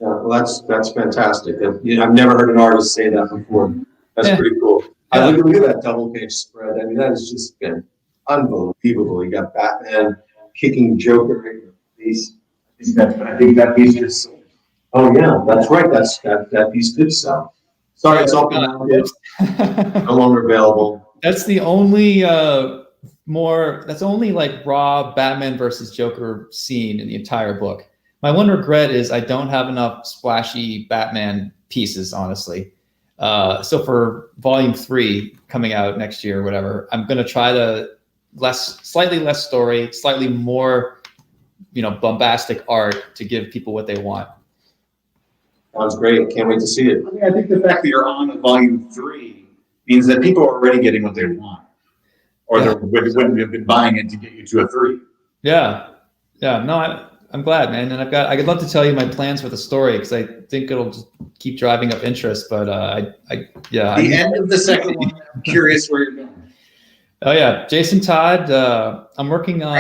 [SPEAKER 2] Yeah, well, that's fantastic. I've never heard an artist say that before. That's pretty cool.
[SPEAKER 3] Yeah.
[SPEAKER 2] Look at that double page spread. I mean, that has just been unbelievable. You got Batman kicking Joker in the face. I think that piece is. Oh yeah, that's right. That piece did sell. Sorry, it's off now. No longer available.
[SPEAKER 3] That's the only that's only like raw Batman versus Joker scene in the entire book. My one regret is I don't have enough splashy Batman pieces, honestly. So for volume 3 coming out next year or whatever, I'm going to try to slightly less story, slightly more, bombastic art to give people what they want.
[SPEAKER 2] Sounds great. Can't wait to see it.
[SPEAKER 4] I think the fact that you're on volume 3 means that people are already getting what they want, or they wouldn't have been buying it to get you to a 3.
[SPEAKER 3] Yeah. No, I'm glad, man. And I'd love to tell you my plans for the story, because I think it'll just keep driving up interest. But
[SPEAKER 4] the end of the second one, I'm curious where you're going.
[SPEAKER 3] Oh yeah, Jason Todd. I'm working on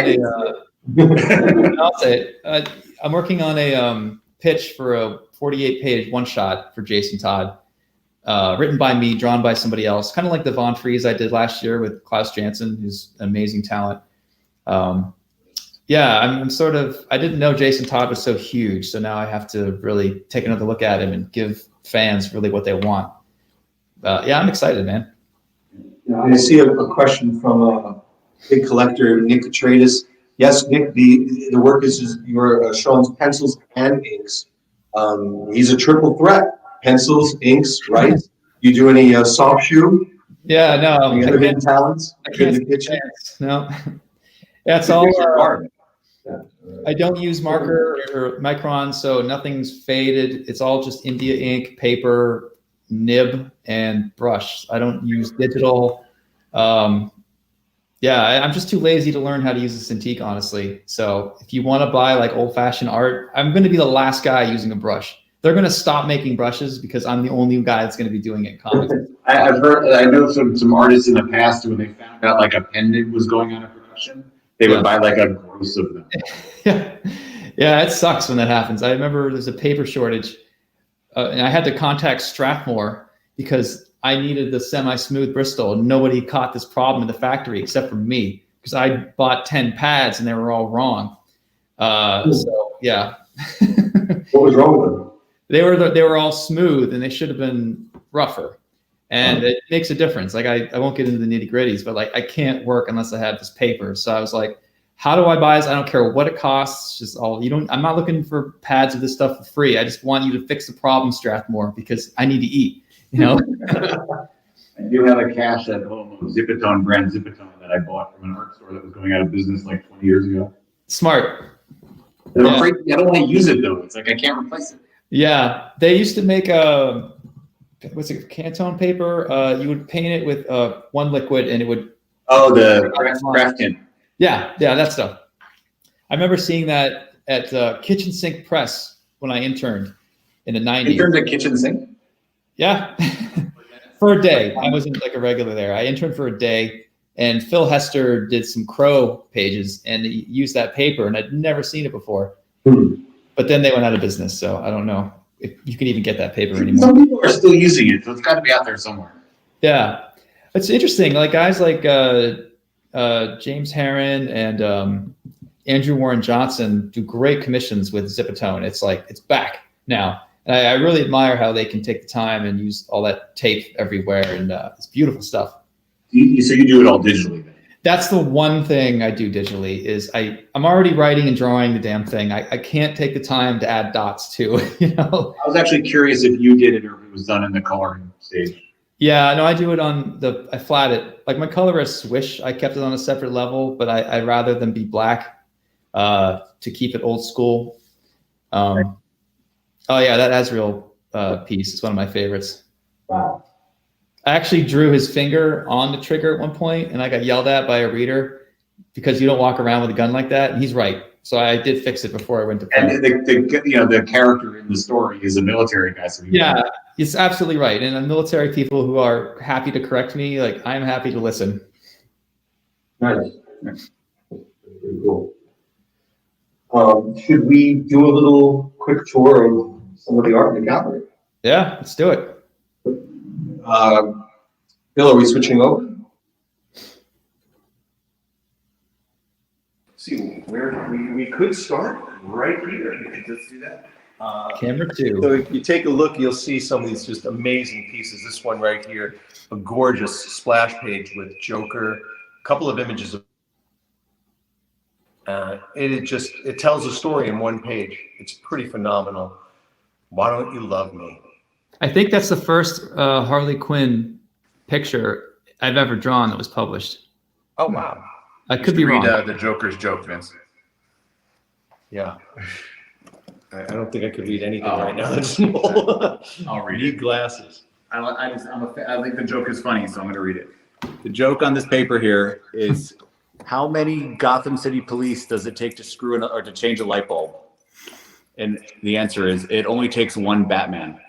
[SPEAKER 3] I'll say it. I'm working on a pitch for a 48-page one-shot for Jason Todd, written by me, drawn by somebody else, kind of like the Von Fries I did last year with Klaus Janson, who's an amazing talent. Yeah, I'm sort of, I didn't know Jason Todd was so huge, so now I have to really take another look at him and give fans really what they want. Yeah, I'm excited, man.
[SPEAKER 2] I see a question from a big collector, Nick Atreides. Yes, Nick, the work is your Sean's pencils and inks. He's a triple threat: pencils, inks, right? You do any soft shoe?
[SPEAKER 3] Yeah, no,
[SPEAKER 2] Any other hidden talents in the kitchen?
[SPEAKER 3] No, that's all. I don't use marker or Micron, so nothing's faded. It's all just India ink, paper, nib, and brush. I don't use digital. Yeah, I'm just too lazy to learn how to use a Cintiq, honestly. So if you want to buy like old-fashioned art, I'm going to be the last guy using a brush. They're going to stop making brushes because I'm the only guy that's going to be doing it in comics.
[SPEAKER 4] I've heard, I know some artists in the past when they found out like a pen nib was going on in production, they would buy like a gross of them.
[SPEAKER 3] Yeah, it sucks when that happens. I remember there's a paper shortage, and I had to contact Strathmore because I needed the semi-smooth Bristol, and nobody caught this problem in the factory except for me because I bought 10 pads and they were all wrong. So yeah.
[SPEAKER 2] What was wrong with them?
[SPEAKER 3] They were all smooth and they should have been rougher, and it makes a difference. Like I won't get into the nitty gritties, but like I can't work unless I have this paper. So I was like, how do I buy this? I don't care what it costs. Just all I'm not looking for pads of this stuff for free. I just want you to fix the problem, Strathmore, because I need to eat. You know.
[SPEAKER 4] I do have a cache at home of Zipatone brand Zipatone that I bought from an art store that was going out of business like 20 years ago.
[SPEAKER 3] Smart.
[SPEAKER 4] I'm afraid I don't want to use it though. It's like I can't replace it.
[SPEAKER 3] Yeah, they used to make what's it, Cantone paper? You would paint it with one liquid, and it would.
[SPEAKER 4] Oh, the craft tin.
[SPEAKER 3] Yeah, that stuff. I remember seeing that at Kitchen Sink Press when I interned in the 90s.
[SPEAKER 4] Interned at Kitchen Sink?
[SPEAKER 3] Yeah, for a day. I wasn't like a regular there. I interned for a day, and Phil Hester did some Crow pages, and he used that paper, and I'd never seen it before. But then they went out of business, so I don't know if you can even get that paper anymore.
[SPEAKER 4] Some people are still using it, so it's got to be out there somewhere.
[SPEAKER 3] Yeah, it's interesting. Like guys like James Herron and Andrew Warren Johnson do great commissions with Zipatone. It's like it's back now. And I really admire how they can take the time and use all that tape everywhere, and it's beautiful stuff.
[SPEAKER 4] So you do it all digitally then?
[SPEAKER 3] That's the one thing I do digitally is I'm already writing and drawing the damn thing. I can't take the time to add dots to, you know. I
[SPEAKER 4] was actually curious if you did it or if it was done in the coloring stage.
[SPEAKER 3] Yeah, no, I do it on I flat it. Like my colorist Swish, I kept it on a separate level, but I'd rather them be black to keep it old school. Oh yeah, that Azrael piece is one of my favorites.
[SPEAKER 2] Wow.
[SPEAKER 3] I actually drew his finger on the trigger at one point, and I got yelled at by a reader because you don't walk around with a gun like that. And he's right. So I did fix it before I went to print.
[SPEAKER 4] And the character in the story is a military guy. So
[SPEAKER 3] yeah, it's absolutely right. And military people who are happy to correct me, like I'm happy to listen.
[SPEAKER 2] Nice. Very cool. Should we do a little quick tour of some of the art in the gallery?
[SPEAKER 3] Yeah, let's do it.
[SPEAKER 2] Bill, are we switching over?
[SPEAKER 5] See where we could start right here. We could just do that.
[SPEAKER 3] Camera 2.
[SPEAKER 5] So if you take a look, you'll see some of these just amazing pieces. This one right here, a gorgeous splash page with Joker, a couple of images of. It tells a story in one page. It's pretty phenomenal. Why Don't You Love Me?
[SPEAKER 3] I think that's the first Harley Quinn picture I've ever drawn that was published.
[SPEAKER 5] Oh wow!
[SPEAKER 3] I could be wrong.
[SPEAKER 5] Read the Joker's joke, Vince. Yeah. I don't think I could read anything right now. That's small.
[SPEAKER 4] I'll read
[SPEAKER 5] Need glasses.
[SPEAKER 4] I think the joke is funny, so I'm going to read it. The joke on this paper here is, how many Gotham City police does it take to screw or to change a light bulb? And the answer is, it only takes one Batman.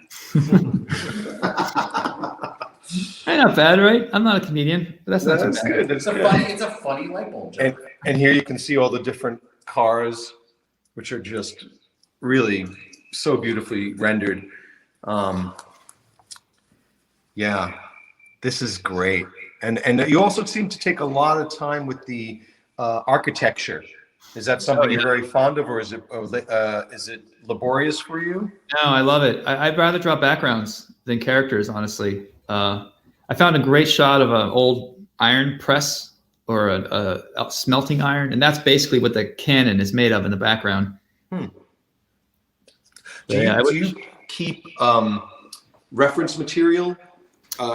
[SPEAKER 3] Not bad, right? I'm not a comedian, but that's not too bad.
[SPEAKER 5] Good. That's
[SPEAKER 4] It's a funny light bulb joke.
[SPEAKER 5] And here you can see all the different cars, which are just really so beautifully rendered. Yeah, this is great. And you also seem to take a lot of time with the architecture Is that something you're very fond of, or is it laborious for you?
[SPEAKER 3] No, I love it. I'd rather draw backgrounds than characters, honestly. I found a great shot of an old iron press or a smelting iron, and that's basically what the cannon is made of in the background.
[SPEAKER 5] Do you keep reference material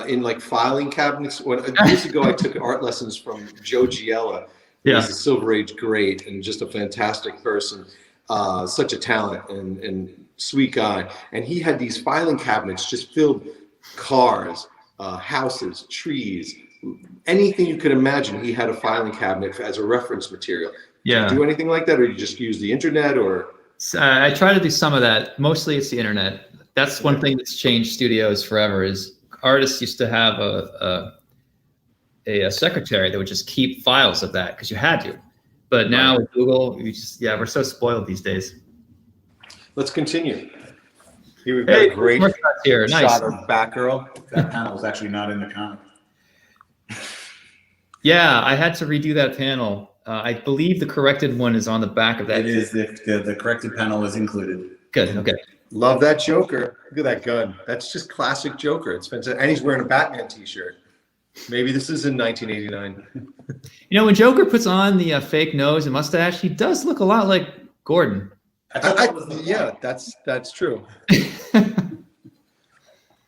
[SPEAKER 5] in like filing cabinets? Years ago, I took art lessons from Joe Giella.
[SPEAKER 3] Yeah.
[SPEAKER 5] He's a Silver Age great and just a fantastic person, such a talent and sweet guy. And he had these filing cabinets just filled cars, houses, trees, anything you could imagine. He had a filing cabinet as a reference material.
[SPEAKER 3] Yeah.
[SPEAKER 5] Do you do anything like that, or you just use the internet, or?
[SPEAKER 3] I try to do some of that. Mostly it's the internet. That's one thing that's changed studios forever is artists used to have a secretary that would just keep files of that because you had to. But now with Google, we're so spoiled these days.
[SPEAKER 5] Let's continue. Here we've got a great
[SPEAKER 3] here. Nice.
[SPEAKER 5] shot of Batgirl.
[SPEAKER 4] That panel was actually not in the comic.
[SPEAKER 3] Yeah, I had to redo that panel. I believe the corrected one is on the back of that.
[SPEAKER 4] It is. The corrected panel is included.
[SPEAKER 3] Good. Okay.
[SPEAKER 5] Love that Joker. Look at that gun. That's just classic Joker. It's fantastic. And he's wearing a Batman t-shirt. Maybe this is in 1989.
[SPEAKER 3] You know, when Joker puts on the fake nose and mustache, he does look a lot like Gordon.
[SPEAKER 5] Yeah, that's true.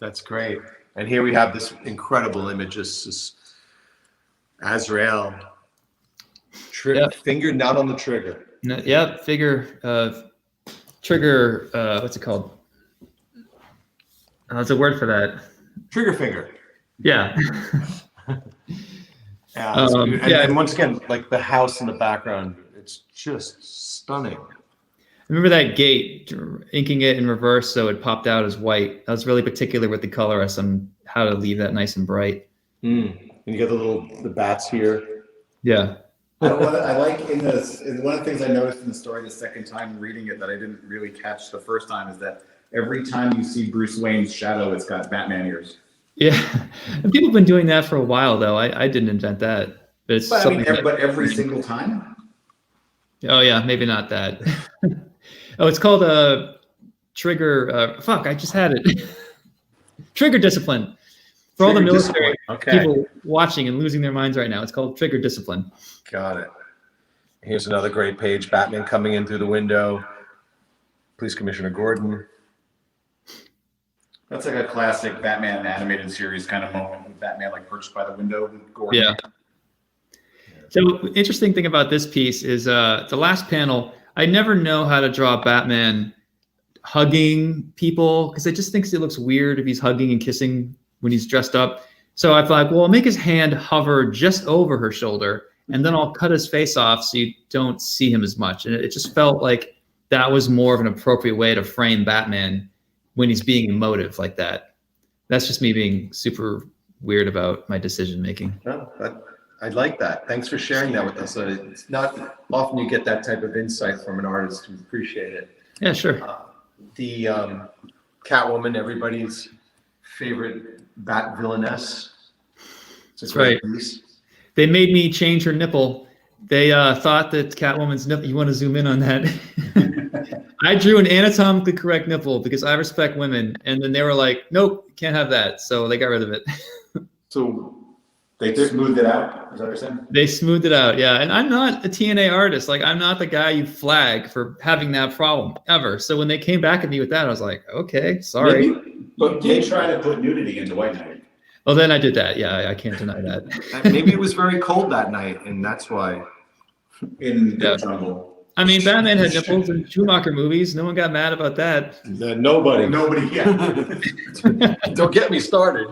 [SPEAKER 5] That's great. And here we have this incredible image. This is Azrael. Finger not on the trigger.
[SPEAKER 3] Trigger, what's it called? There's a word for that.
[SPEAKER 5] Trigger finger.
[SPEAKER 3] Yeah.
[SPEAKER 5] And once again, like the house in the background, it's just stunning.
[SPEAKER 3] Remember that gate, inking it in reverse so it popped out as white. I was really particular with the colorist on how to leave that nice and bright.
[SPEAKER 5] And you got the bats here.
[SPEAKER 3] Yeah.
[SPEAKER 4] I like one of the things I noticed in the story the second time reading it that I didn't really catch the first time is that every time you see Bruce Wayne's shadow, it's got Batman ears.
[SPEAKER 3] Yeah, and people have been doing that for a while, though. I didn't invent that.
[SPEAKER 4] But every single time?
[SPEAKER 3] Oh, yeah, maybe not that. It's called trigger. I just had it. Trigger discipline. For all the military people watching and losing their minds right now, it's called trigger discipline.
[SPEAKER 5] Got it. Here's another great page. Batman coming in through the window. Police Commissioner Gordon.
[SPEAKER 4] That's like a classic Batman animated series kind of moment with Batman like perched by the window with Gordon.
[SPEAKER 3] Yeah. So interesting thing about this piece is the last panel, I never know how to draw Batman hugging people because I just think it looks weird if he's hugging and kissing when he's dressed up. So I thought, well, I'll make his hand hover just over her shoulder and then I'll cut his face off so you don't see him as much. And it just felt like that was more of an appropriate way to frame Batman when he's being emotive like that. That's just me being super weird about my decision making.
[SPEAKER 5] No, I like that. Thanks for sharing that with us. It's not often you get that type of insight from an artist. We appreciate it.
[SPEAKER 3] Yeah, sure.
[SPEAKER 5] The Catwoman, everybody's favorite Bat villainess.
[SPEAKER 3] That's right. Piece. They made me change her nipple. They thought that Catwoman's nipple, you want to zoom in on that? I drew an anatomically correct nipple because I respect women. And then they were like, nope, can't have that. So they got rid of it.
[SPEAKER 4] So they smoothed it out? Is that what you're saying? They
[SPEAKER 3] smoothed it out, yeah. And I'm not a TNA artist. Like, I'm not the guy you flag for having that problem ever. So when they came back at me with that, I was like, okay, sorry.
[SPEAKER 4] But they try to put nudity into White Knight.
[SPEAKER 3] Well, then I did that. Yeah, I can't deny that.
[SPEAKER 5] Maybe it was very cold that night, and that's why.
[SPEAKER 4] In the jungle.
[SPEAKER 3] I mean, Batman had nipples in Schumacher movies. No one got mad about that.
[SPEAKER 5] Nobody, yeah. Don't get me started.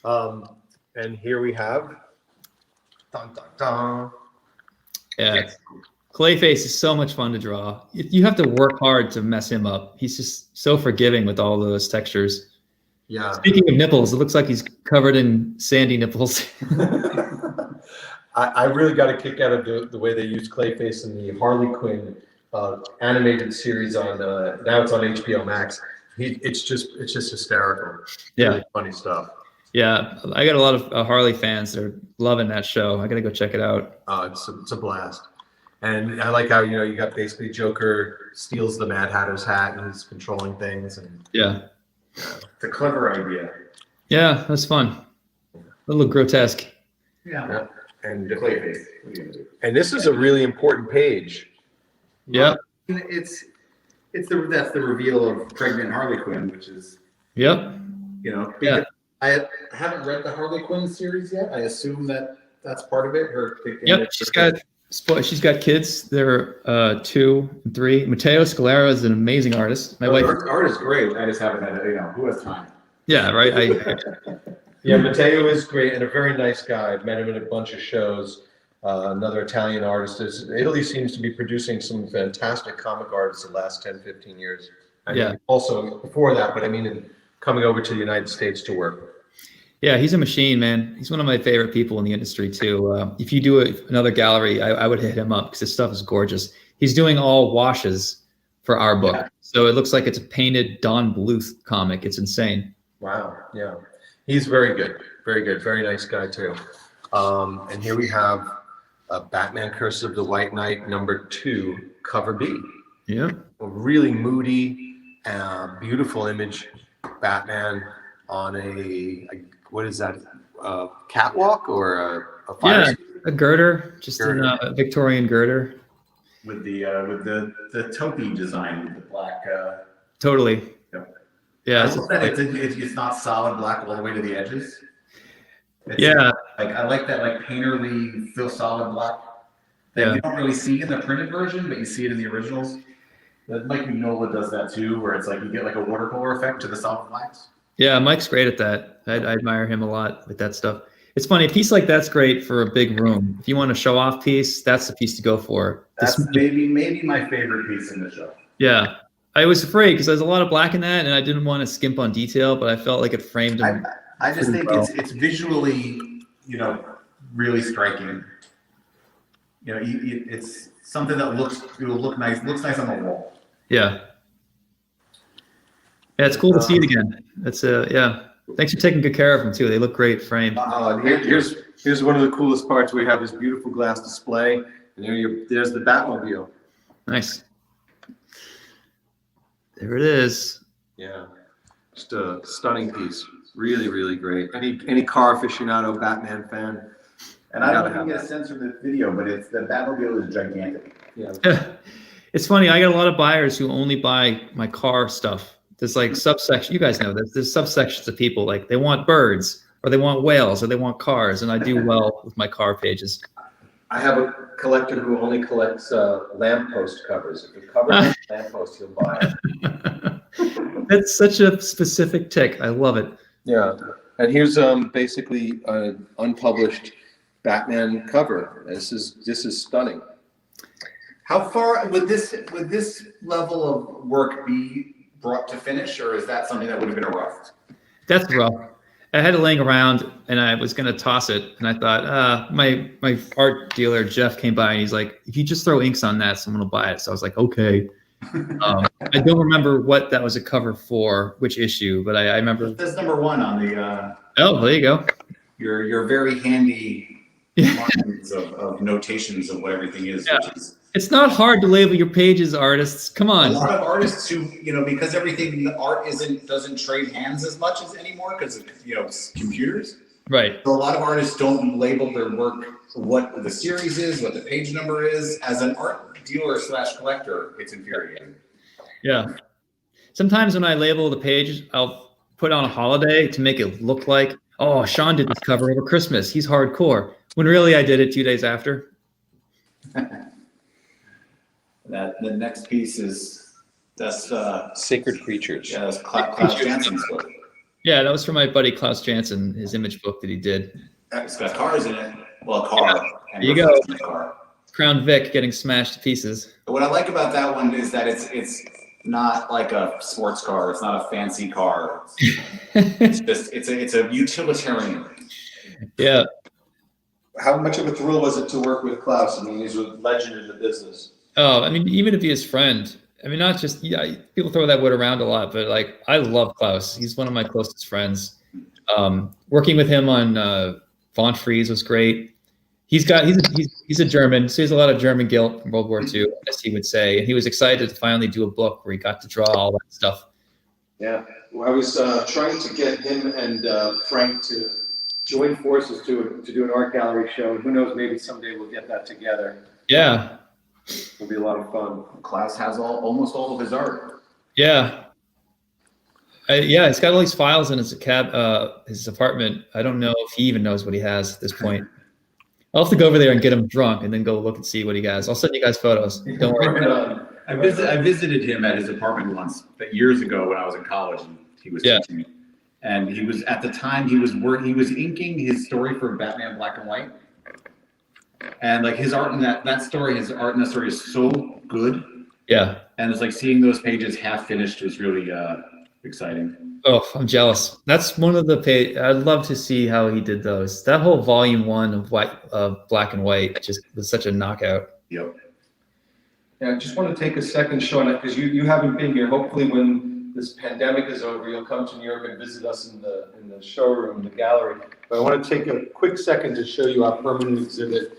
[SPEAKER 5] And here we have. Dun, dun, dun.
[SPEAKER 3] Yeah. Clayface is so much fun to draw. You have to work hard to mess him up. He's just so forgiving with all those textures.
[SPEAKER 5] Yeah.
[SPEAKER 3] Speaking of nipples, it looks like he's covered in sandy nipples.
[SPEAKER 5] I really got a kick out of the way they used Clayface in the Harley Quinn animated series on now it's on HBO Max. It's just hysterical.
[SPEAKER 3] Yeah,
[SPEAKER 5] really funny stuff.
[SPEAKER 3] Yeah, I got a lot of Harley fans that are loving that show. I got to go check it out.
[SPEAKER 5] It's a blast. And I like how, you got basically Joker steals the Mad Hatter's hat and he's controlling things. And
[SPEAKER 3] Yeah.
[SPEAKER 4] It's a clever idea.
[SPEAKER 3] Yeah, that's fun. A little grotesque.
[SPEAKER 4] Yeah.
[SPEAKER 5] and
[SPEAKER 4] Clayface.
[SPEAKER 5] and this is a really important page.
[SPEAKER 3] Yep.
[SPEAKER 4] It's that's the reveal of pregnant Harley Quinn, which is,
[SPEAKER 3] Yep.
[SPEAKER 4] because I haven't read the Harley Quinn series yet. I assume that's part of it.
[SPEAKER 3] Yep. She's got kids. They're 2 and 3. Matteo Scalera is an amazing artist. My wife.
[SPEAKER 4] Art is great. I just haven't had who has time?
[SPEAKER 3] Yeah. Right.
[SPEAKER 5] Yeah, Matteo is great and a very nice guy. I've met him in a bunch of shows. Another Italian artist. Italy seems to be producing some fantastic comic artists the last 10, 15 years. Also before that, but I mean, coming over to the United States to work.
[SPEAKER 3] Yeah, he's a machine, man. He's one of my favorite people in the industry too. If you do another gallery, I would hit him up because his stuff is gorgeous. He's doing all washes for our book, so it looks like it's a painted Don Bluth comic. It's insane.
[SPEAKER 5] Wow. Yeah, he's very good, very nice guy too. And here we have Batman: Curse of the White Knight #2, cover B.
[SPEAKER 3] Yeah.
[SPEAKER 5] A really moody, beautiful image. Batman on a what is that? A catwalk or a fire?
[SPEAKER 3] Yeah, a girder, just a Victorian girder.
[SPEAKER 4] With the topi design with the black.
[SPEAKER 3] Totally.
[SPEAKER 4] Yep.
[SPEAKER 3] Yeah.
[SPEAKER 4] I love that it's not solid black all the way to the edges.
[SPEAKER 3] Yeah.
[SPEAKER 4] I like that painterly, feel solid black that you don't really see in the printed version, but you see it in the originals. That Mike Mignola does that too, where it's like you get like a watercolor effect to the solid blacks.
[SPEAKER 3] Yeah, Mike's great at that. I admire him a lot with that stuff. It's funny, a piece like that's great for a big room. If you want a show off piece, that's the piece to go for.
[SPEAKER 4] That's maybe my favorite piece in the show.
[SPEAKER 3] Yeah. I was afraid because there's a lot of black in that and I didn't want to skimp on detail, but I felt like it framed him.
[SPEAKER 4] I just think it's visually, really striking. It's something that will look nice on the wall.
[SPEAKER 3] Yeah. Yeah, it's cool to see it again. That's yeah. Thanks for taking good care of them too. They look great framed.
[SPEAKER 5] Here's one of the coolest parts. We have this beautiful glass display, and there's the Batmobile.
[SPEAKER 3] Nice. There it is.
[SPEAKER 5] Yeah, just a stunning piece. Really, really great. Any car aficionado, Batman fan.
[SPEAKER 4] And I don't know if you get a sense from the video, but the Batmobile is gigantic.
[SPEAKER 5] Yeah.
[SPEAKER 3] It's funny. I got a lot of buyers who only buy my car stuff. There's like subsection. You guys know this. There's subsections of people like they want birds or they want whales or they want cars, and I do well with my car pages.
[SPEAKER 5] I have a collector who only collects lamppost covers. If the cover has a lamppost, he'll buy it.
[SPEAKER 3] That's such a specific tick. I love it.
[SPEAKER 5] Yeah, and here's basically an unpublished Batman cover. This is stunning.
[SPEAKER 4] How far would this level of work be brought to finish, or is that something that would have been a rough?
[SPEAKER 3] That's rough. I had it laying around and I was going to toss it. And I thought, my art dealer, Jeff, came by and he's like, if you just throw inks on that, someone will buy it. So I was like, okay. I don't remember what that was a cover for, which issue, but I remember.
[SPEAKER 4] That's #1 on the.
[SPEAKER 3] Oh, there you go.
[SPEAKER 4] Your very handy markings of notations of what everything is.
[SPEAKER 3] Yeah.
[SPEAKER 4] Which is,
[SPEAKER 3] it's not hard to label your pages, artists. Come on.
[SPEAKER 4] A lot of artists who, because the art doesn't trade hands as much as anymore because of computers.
[SPEAKER 3] Right.
[SPEAKER 4] So a lot of artists don't label their work what the series is, what the page number is. As an art dealer / collector, it's infuriating.
[SPEAKER 3] Yeah. Sometimes when I label the page, I'll put on a holiday to make it look like, oh, Sean did this cover over Christmas. He's hardcore. When really I did it 2 days after.
[SPEAKER 4] The next piece that's
[SPEAKER 5] Sacred Creatures.
[SPEAKER 4] Yeah, that's Klaus Jansen's book.
[SPEAKER 3] Yeah, that was for my buddy Klaus Jansen, his image book that he did.
[SPEAKER 4] It's got cars in it. Well, a car.
[SPEAKER 3] Yeah.
[SPEAKER 4] And
[SPEAKER 3] There you go.
[SPEAKER 4] in the car.
[SPEAKER 3] Crown Vic getting smashed to pieces.
[SPEAKER 4] But what I like about that one is that it's not like a sports car. It's not a fancy car. It's a utilitarian.
[SPEAKER 3] Yeah.
[SPEAKER 5] How much of a thrill was it to work with Klaus? I mean, he's a legend in the business.
[SPEAKER 3] Oh, I mean, even to be his friend. I mean, not just, people throw that word around a lot, but like, I love Klaus. He's one of my closest friends. Working with him on Font Freeze was great. he's a German, so he has a lot of German guilt from World War II, as he would say. And he was excited to finally do a book where he got to draw all that stuff.
[SPEAKER 5] Yeah, well, I was trying to get him and Frank to join forces to do an art gallery show. Who knows? Maybe someday we'll get that together.
[SPEAKER 3] Yeah,
[SPEAKER 5] It'll be a lot of fun.
[SPEAKER 4] Klaus has almost all of his art.
[SPEAKER 3] yeah. Yeah, he's got all these files in his apartment. I don't know if he even knows what he has at this point. I'll have to go over there and get him drunk and then go look and see what he has. I'll send you guys photos. Don't worry.
[SPEAKER 6] I visited him at his apartment once, but years ago when I was in college, and he was teaching me. And he was, at the time, he was inking his story for Batman Black and White. And like his art in that story is so good.
[SPEAKER 3] Yeah.
[SPEAKER 6] And it's like seeing those pages half finished was really exciting.
[SPEAKER 3] Oh, I'm jealous. That's one of the I'd love to see how he did those. That whole volume 1 of Black and White just was such a knockout.
[SPEAKER 6] Yep.
[SPEAKER 5] Yeah, I just want to take a second, Sean, because you haven't been here. Hopefully when this pandemic is over, you'll come to New York and visit us in the showroom, the gallery. But I want to take a quick second to show you our permanent exhibit.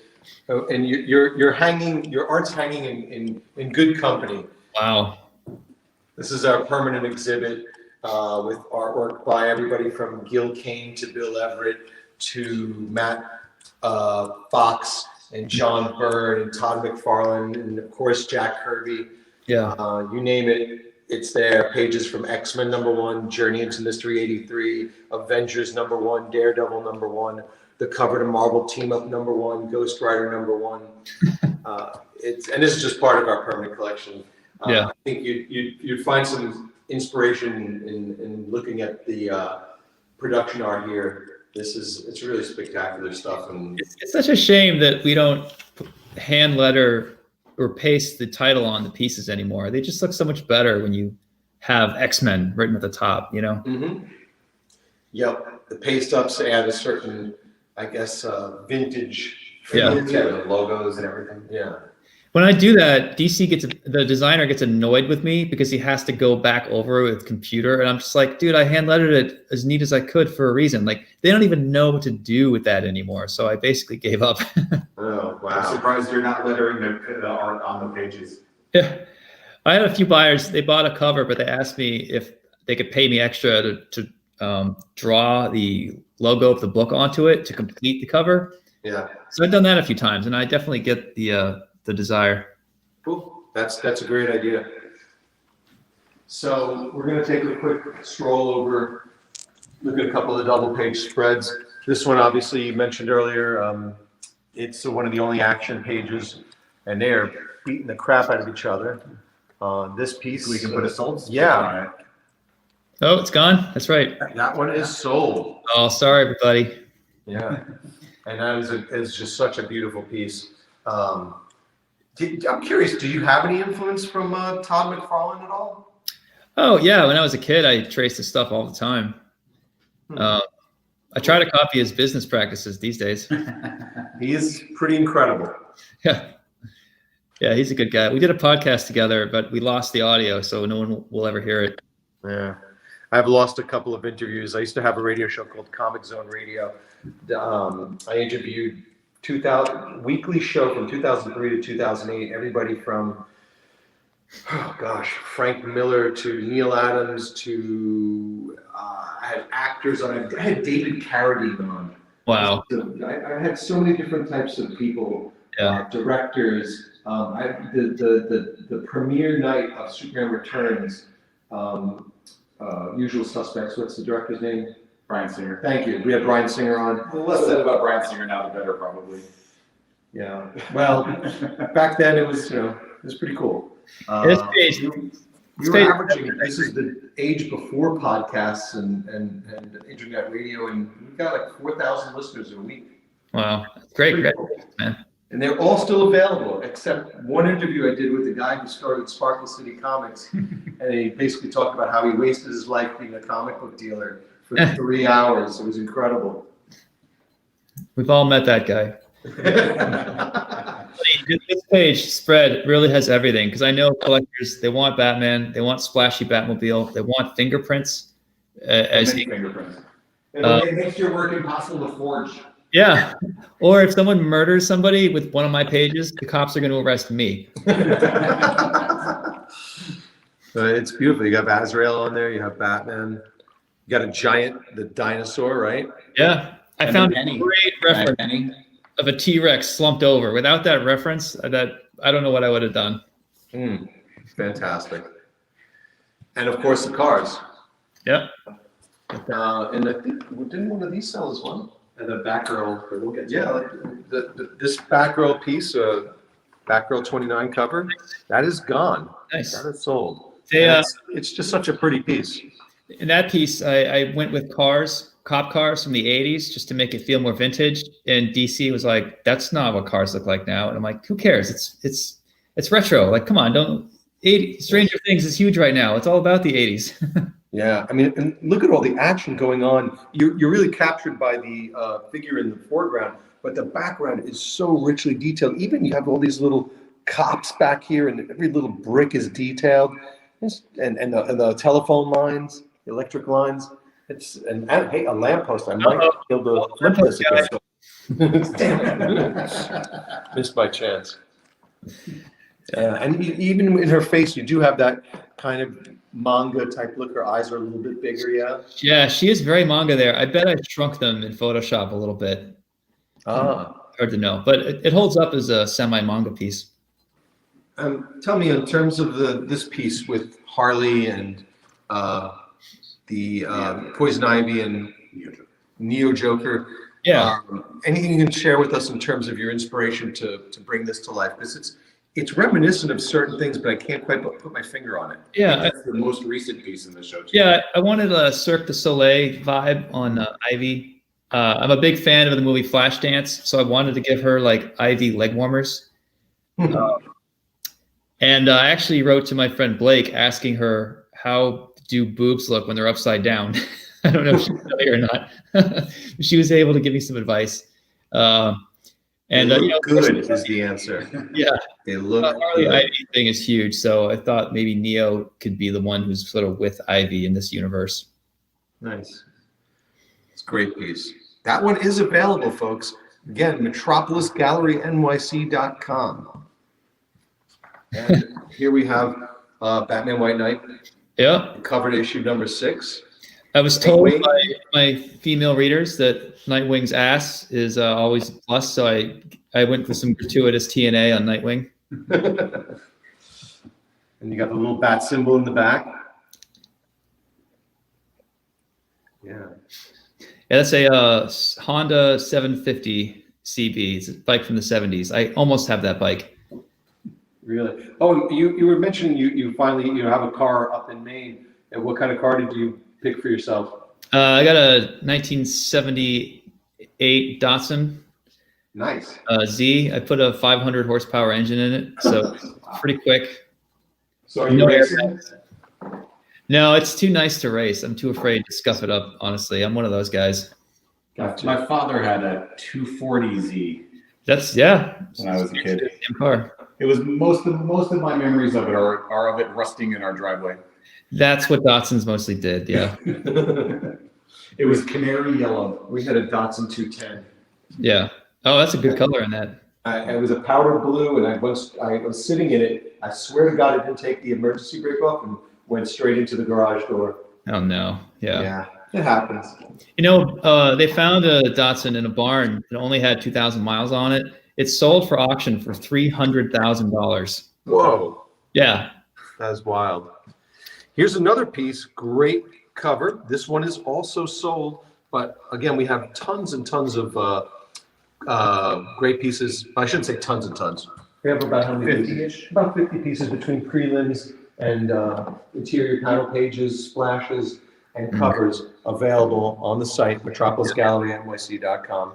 [SPEAKER 5] And your art's hanging in good company.
[SPEAKER 3] Wow.
[SPEAKER 5] This is our permanent exhibit with artwork by everybody from Gil Kane to Bill Everett to Matt Fox and John Byrne and Todd McFarlane and of course Jack Kirby.
[SPEAKER 3] Yeah.
[SPEAKER 5] You name it, it's there. Pages from X-Men #1, Journey into Mystery 83, Avengers #1, Daredevil #1, the cover to Marvel Team Up #1, Ghost Rider #1. And this is just part of our permanent collection.
[SPEAKER 3] Yeah.
[SPEAKER 5] I think you'd find some inspiration in looking at the production art here. It's really spectacular stuff. And
[SPEAKER 3] It's such a shame that we don't hand letter or paste the title on the pieces anymore. They just look so much better when you have X-Men written at the top, you know?
[SPEAKER 5] Mm-hmm. Yep. The paste ups add a certain, I guess, vintage.
[SPEAKER 3] Yeah.
[SPEAKER 4] The logos and everything.
[SPEAKER 5] Yeah.
[SPEAKER 3] When I do that, the designer gets annoyed with me because he has to go back over it with computer. And I'm just like, dude, I hand lettered it as neat as I could for a reason. Like they don't even know what to do with that anymore. So I basically gave up.
[SPEAKER 5] Oh, wow.
[SPEAKER 6] I'm surprised you're not lettering the art on the pages.
[SPEAKER 3] Yeah. I had a few buyers, they bought a cover, but they asked me if they could pay me extra to draw the logo of the book onto it to complete the cover.
[SPEAKER 5] Yeah.
[SPEAKER 3] So I've done that a few times and I definitely get the desire.
[SPEAKER 5] Cool. That's a great idea. So we're going to take a quick stroll over, look at a couple of double page spreads. This one, obviously, you mentioned earlier, it's one of the only action pages, and they are beating the crap out of each other. This piece,
[SPEAKER 6] We can put a sold sticker
[SPEAKER 5] Yeah.
[SPEAKER 6] on it.
[SPEAKER 3] Oh, it's gone. That's right.
[SPEAKER 5] That one is sold.
[SPEAKER 3] Oh, sorry, everybody.
[SPEAKER 5] Yeah, and that is just such a beautiful piece. I'm curious, do you have any influence from Todd McFarlane at all?
[SPEAKER 3] Oh yeah, when I was a kid, I traced his stuff all the time. I try to copy his business practices these days.
[SPEAKER 5] He is pretty incredible.
[SPEAKER 3] Yeah, he's a good guy. We did a podcast together, but we lost the audio, so no one will ever hear it.
[SPEAKER 5] Yeah, I've lost a couple of interviews. I used to have a radio show called Comic Zone Radio. I interviewed weekly show from 2003 to 2008. Everybody from, Frank Miller to Neil Adams to I had actors on. I had David Carradine on.
[SPEAKER 3] Wow.
[SPEAKER 5] I had so many different types of people.
[SPEAKER 3] Yeah.
[SPEAKER 5] Directors. The premiere night of Superman Returns. Usual Suspects. What's the director's name?
[SPEAKER 6] Bryan Singer.
[SPEAKER 5] Thank you. We had Bryan Singer on.
[SPEAKER 6] The less said about Bryan Singer now, the better, probably.
[SPEAKER 5] Yeah. Well, back then it was pretty cool.
[SPEAKER 3] This page,
[SPEAKER 5] We were averaging. This is the age before podcasts and internet radio, and we've got like 4,000 listeners a week.
[SPEAKER 3] wow, great,
[SPEAKER 5] Pretty
[SPEAKER 3] great,
[SPEAKER 5] cool.
[SPEAKER 3] man.
[SPEAKER 5] And they're all still available, except one interview I did with the guy who started Sparkle City Comics, and he basically talked about how he wasted his life being a comic book dealer for 3 hours. It was incredible.
[SPEAKER 3] We've all met that guy. This page spread really has everything because I know collectors, they want Batman, they want splashy Batmobile, they want fingerprints.
[SPEAKER 6] Fingerprints.
[SPEAKER 5] It makes your work impossible to forge.
[SPEAKER 3] Yeah. Or if someone murders somebody with one of my pages, the cops are going to arrest me.
[SPEAKER 5] It's beautiful. You got Azrael on there. You have Batman. You got a giant, the dinosaur, right?
[SPEAKER 3] Yeah. I
[SPEAKER 6] And
[SPEAKER 3] found
[SPEAKER 6] the
[SPEAKER 3] a
[SPEAKER 6] penny.
[SPEAKER 3] great reference
[SPEAKER 6] Penny.
[SPEAKER 3] of a T-Rex slumped over. Without that reference, that I don't know what I would have done.
[SPEAKER 5] Fantastic. And of course, the cars.
[SPEAKER 3] Yep.
[SPEAKER 5] And I think, didn't one of these sell as well?
[SPEAKER 6] And the Batgirl, we'll get to
[SPEAKER 5] Yeah, this Batgirl piece, Batgirl 29 cover, that is gone.
[SPEAKER 3] Nice.
[SPEAKER 5] That is sold.
[SPEAKER 3] They,
[SPEAKER 5] It's just such a pretty piece.
[SPEAKER 3] in that piece, I went with cop cars from the 80s, just to make it feel more vintage. And DC was like, that's not what cars look like now. And I'm like, who cares? It's retro. Like, come on, Stranger Things is huge right now. It's all about the 80s.
[SPEAKER 5] Yeah, I mean, and look at all the action going on. You're really captured by the figure in the foreground, but the background is so richly detailed. Even you have all these little cops back here, and every little brick is detailed, and the telephone lines, the electric lines. And hey, a lamppost. I might be able to flip this again. Missed by chance. And even in her face, you do have that kind of manga type look. Her eyes are a little bit bigger, yeah.
[SPEAKER 3] Yeah, she is very manga there. I bet I shrunk them in Photoshop a little bit. Hard to know, but it holds up as a semi-manga piece.
[SPEAKER 5] Tell me, in terms of this piece with Harley and the Poison Ivy and Neo Joker.
[SPEAKER 3] Yeah.
[SPEAKER 5] Anything you can share with us in terms of your inspiration to bring this to life? Because it's reminiscent of certain things, but I can't quite put my finger on it.
[SPEAKER 3] Yeah.
[SPEAKER 6] That's the most recent piece in the show.
[SPEAKER 3] Yeah, I wanted a Cirque du Soleil vibe on Ivy. I'm a big fan of the movie Flashdance, so I wanted to give her like Ivy leg warmers. And I actually wrote to my friend Blake asking her, how do boobs look when they're upside down? I don't know if she's familiar or not. She was able to give me some advice. And
[SPEAKER 5] they look good is the answer.
[SPEAKER 3] Yeah,
[SPEAKER 5] they look.
[SPEAKER 3] Harley Ivy thing is huge, so I thought maybe Neo could be the one who's sort of with Ivy in this universe.
[SPEAKER 5] Nice. It's a great piece. That one is available, folks. Again, Metropolis Gallery NYC.com. And here we have Batman White Knight.
[SPEAKER 3] Yeah.
[SPEAKER 5] Covered issue number 6.
[SPEAKER 3] I was told by my female readers that Nightwing's ass is always a plus, so I went for some gratuitous TNA on Nightwing.
[SPEAKER 5] And you got the little bat symbol in the back. Yeah.
[SPEAKER 3] Yeah, that's a Honda 750 CB. It's a bike from the 70s. I almost have that bike.
[SPEAKER 5] Really? Oh, you were mentioning you finally have a car up in Maine. And what kind of car did you pick for yourself?
[SPEAKER 3] I got a 1978 Datsun.
[SPEAKER 5] Nice.
[SPEAKER 3] Z. I put a 500 horsepower engine in it, so pretty quick.
[SPEAKER 6] So are you racing?
[SPEAKER 3] No, it's too nice to race. I'm too afraid to scuff it up, honestly. I'm one of those guys.
[SPEAKER 6] Gotcha. My father had a 240Z.
[SPEAKER 3] That's, yeah.
[SPEAKER 6] When I was a kid.
[SPEAKER 3] Same car.
[SPEAKER 6] It was most of my memories of it are of it rusting in our driveway.
[SPEAKER 3] That's what Datsuns mostly did, yeah.
[SPEAKER 6] It was canary yellow.
[SPEAKER 5] We had a Datsun 210.
[SPEAKER 3] Yeah. Oh, that's a good color in that.
[SPEAKER 5] It was a powder blue, and I was sitting in it. I swear to God, I didn't take the emergency brake off and went straight into the garage door.
[SPEAKER 3] Oh, no.
[SPEAKER 5] Yeah, it happens.
[SPEAKER 3] You know, they found a Datsun in a barn that only had 2,000 miles on it. It sold for auction for $300,000.
[SPEAKER 5] Whoa.
[SPEAKER 3] Yeah.
[SPEAKER 5] That's wild. Here's another piece, great cover. This one is also sold, but again, we have tons and tons of great pieces. I shouldn't say tons and tons. We have about 50-ish, about 50 pieces between prelims and interior panel pages, splashes, and covers available on the site, metropolisgallerynyc.com.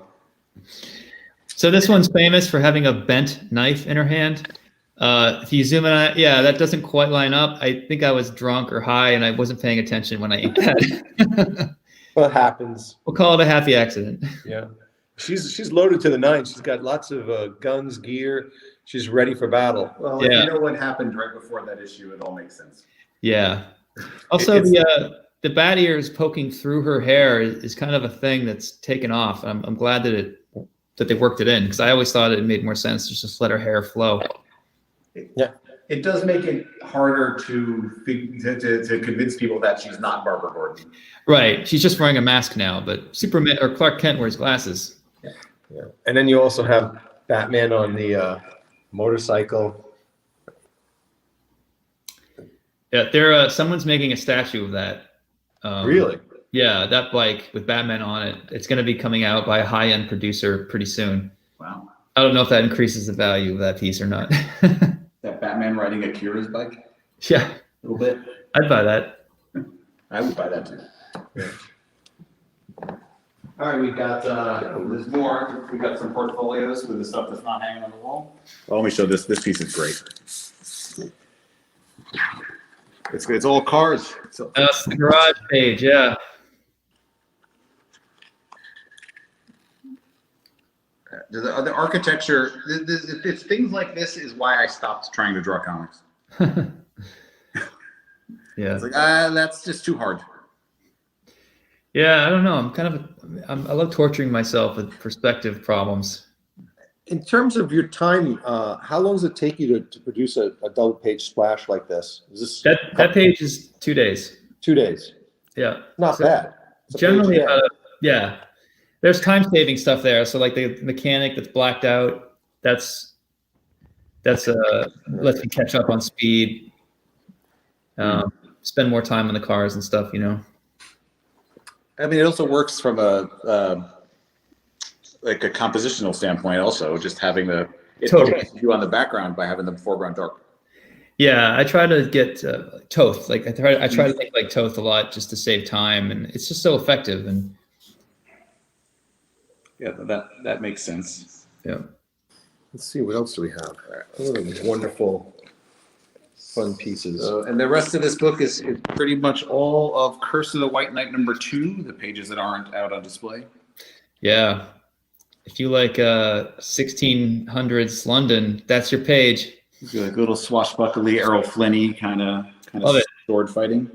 [SPEAKER 3] So this one's famous for having a bent knife in her hand. If you zoom in on it, yeah, that doesn't quite line up. I think I was drunk or high and I wasn't paying attention when I ate that.
[SPEAKER 5] Well, it happens.
[SPEAKER 3] We'll call it a happy accident.
[SPEAKER 5] Yeah. She's loaded to the nines. She's got lots of guns, gear. She's ready for battle.
[SPEAKER 6] Well,
[SPEAKER 3] Yeah.
[SPEAKER 6] if you know what happened right before that issue, it all makes sense.
[SPEAKER 3] Yeah. Also, the bat ears poking through her hair is kind of a thing that's taken off. I'm glad that that they worked it in, because I always thought it made more sense to just let her hair flow.
[SPEAKER 6] It does make it harder to convince people that she's not Barbara Gordon.
[SPEAKER 3] Right. She's just wearing a mask now, but Superman or Clark Kent wears glasses.
[SPEAKER 7] Yeah. And then you also have Batman on the motorcycle.
[SPEAKER 3] Yeah, someone's making a statue of that.
[SPEAKER 7] Really?
[SPEAKER 3] Yeah, that bike with Batman on it. It's going to be coming out by a high-end producer pretty soon.
[SPEAKER 6] Wow.
[SPEAKER 3] I don't know if that increases the value of that piece or not.
[SPEAKER 6] That Batman riding Akira's bike?
[SPEAKER 3] Yeah,
[SPEAKER 6] A little bit.
[SPEAKER 3] I'd buy that.
[SPEAKER 6] I would buy that too.
[SPEAKER 7] Yeah.
[SPEAKER 6] All right, we've got, there's more. We've got some portfolios with the stuff that's not hanging on the wall.
[SPEAKER 8] Well, let me show this. This piece is great. It's all cars.
[SPEAKER 3] That's the garage page, yeah.
[SPEAKER 8] The architecture, it's things like this is why I stopped trying to draw comics.
[SPEAKER 3] Yeah.
[SPEAKER 8] It's like, that's just too hard.
[SPEAKER 3] Yeah, I don't know. I love torturing myself with perspective problems.
[SPEAKER 7] In terms of your time, how long does it take you to produce a double page splash like this? Is this
[SPEAKER 3] That page is 2 days.
[SPEAKER 7] 2 days?
[SPEAKER 3] Yeah.
[SPEAKER 7] Not bad. It's a
[SPEAKER 3] Generally,
[SPEAKER 7] page a day.
[SPEAKER 3] yeah. There's time-saving stuff there. So like the mechanic that's blacked out, that's lets me catch up on speed. Spend more time on the cars and stuff, you know.
[SPEAKER 8] I mean, it also works from a compositional standpoint. Also, just having it
[SPEAKER 3] Totally.
[SPEAKER 8] focuses you on the background by having the foreground dark.
[SPEAKER 3] Yeah, I try to get Toth. Like I try to think like Toth a lot just to save time, and it's just so effective. And
[SPEAKER 8] Yeah, that makes sense.
[SPEAKER 3] yeah.
[SPEAKER 7] Let's see, what else do we have? Oh, wonderful, fun pieces.
[SPEAKER 8] And the rest of this book is pretty much all of Curse of the White Knight #2, the pages that aren't out on display.
[SPEAKER 3] Yeah. If you like 1600s London, that's your page.
[SPEAKER 8] It's like a little swashbuckly Errol Flynn kind of
[SPEAKER 3] Love it.
[SPEAKER 8] sword fighting.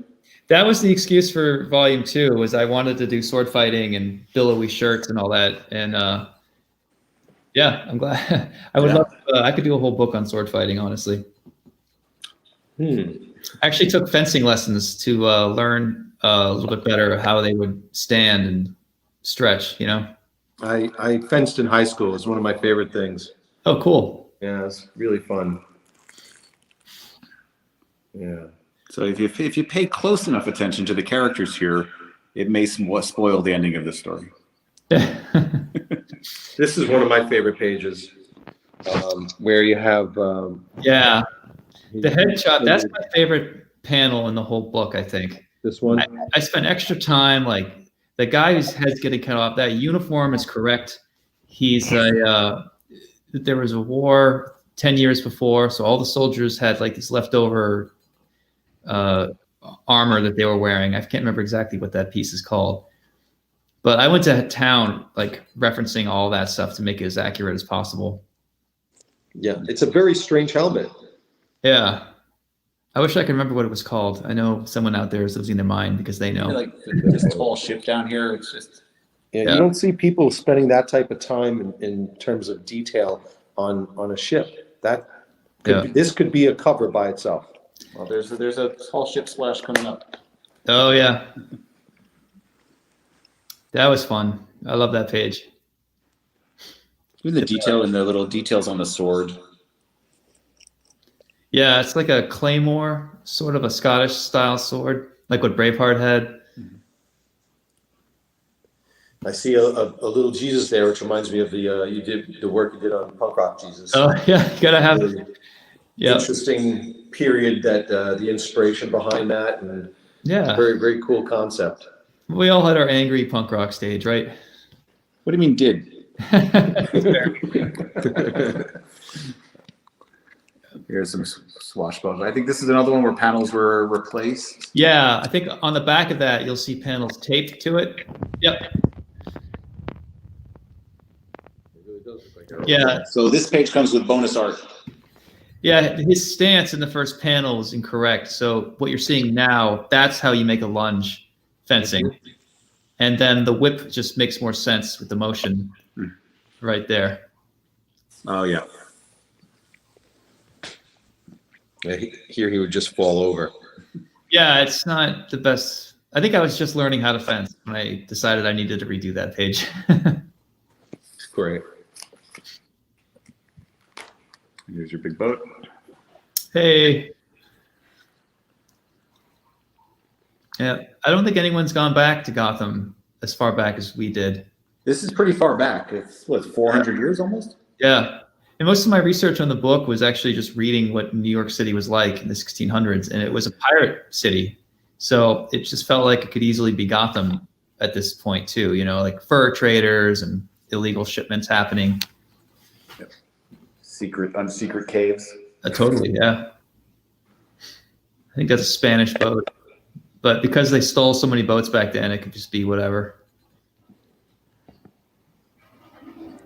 [SPEAKER 3] That was the excuse for volume 2, was I wanted to do sword fighting and billowy shirts and all that. And yeah, I'm glad. I would love I could do a whole book on sword fighting, honestly. I actually took fencing lessons to learn a little bit better how they would stand and stretch, you know?
[SPEAKER 7] I fenced in high school. It's one of my favorite things.
[SPEAKER 3] Oh, cool.
[SPEAKER 7] Yeah, it's really fun. Yeah.
[SPEAKER 8] So if you pay close enough attention to the characters here, it may spoil the ending of the story.
[SPEAKER 7] This is one of my favorite pages, where you have
[SPEAKER 3] Yeah. The headshot, that's my favorite panel in the whole book, I think.
[SPEAKER 7] this one.
[SPEAKER 3] I spent extra time, like, the guy whose head's getting cut off, that uniform is correct. He's there was a war 10 years before, so all the soldiers had like this leftover armor that they were wearing. I can't remember exactly what that piece is called. But I went to town, like, referencing all that stuff to make it as accurate as possible.
[SPEAKER 7] Yeah, it's a very strange helmet.
[SPEAKER 3] Yeah. I wish I could remember what it was called. I know someone out there is losing their mind because they know.
[SPEAKER 8] Like this tall ship down here, it's just
[SPEAKER 7] Yeah,
[SPEAKER 3] Yeah.
[SPEAKER 7] you don't see people spending that type of time in terms of detail on a ship. This could be a cover by itself.
[SPEAKER 8] well. There's a tall ship splash coming up.
[SPEAKER 3] Oh, yeah. That was fun. I love that page.
[SPEAKER 8] Even the detail and the little details on the sword.
[SPEAKER 3] Yeah, it's like a claymore, sort of a Scottish style sword, like what Braveheart had.
[SPEAKER 7] I see a little Jesus there, which reminds me of the work you did on Punk Rock Jesus.
[SPEAKER 3] Oh, yeah, you gotta have.
[SPEAKER 7] Really
[SPEAKER 3] Yeah,
[SPEAKER 7] interesting period, that the inspiration behind that, and
[SPEAKER 3] yeah.
[SPEAKER 7] very, very cool concept.
[SPEAKER 3] We all had our angry punk rock stage, right?
[SPEAKER 8] What do you mean did? Here's some swashbuckles. I think this is another one where panels were replaced.
[SPEAKER 3] Yeah, I think on the back of that, you'll see panels taped to it. Yep. Yeah,
[SPEAKER 8] So this page comes with bonus art.
[SPEAKER 3] yeah. His stance in the first panel is incorrect. So what you're seeing now, that's how you make a lunge fencing. And then the whip just makes more sense with the motion. right there.
[SPEAKER 8] Oh yeah.
[SPEAKER 7] Here he would just fall over.
[SPEAKER 3] Yeah, it's not the best. I think I was just learning how to fence when I decided I needed to redo that page.
[SPEAKER 8] Great. Here's your big boat.
[SPEAKER 3] Hey. Yeah, I don't think anyone's gone back to Gotham as far back as we did.
[SPEAKER 8] This is pretty far back. It's what, 400 years almost?
[SPEAKER 3] Yeah. And most of my research on the book was actually just reading what New York City was like in the 1600s. And it was a pirate city. So it just felt like it could easily be Gotham at this point too, you know, like fur traders and illegal shipments happening.
[SPEAKER 8] Yep. Secret caves.
[SPEAKER 3] Totally, yeah. I think that's a Spanish boat. But because they stole so many boats back then, it could just be whatever.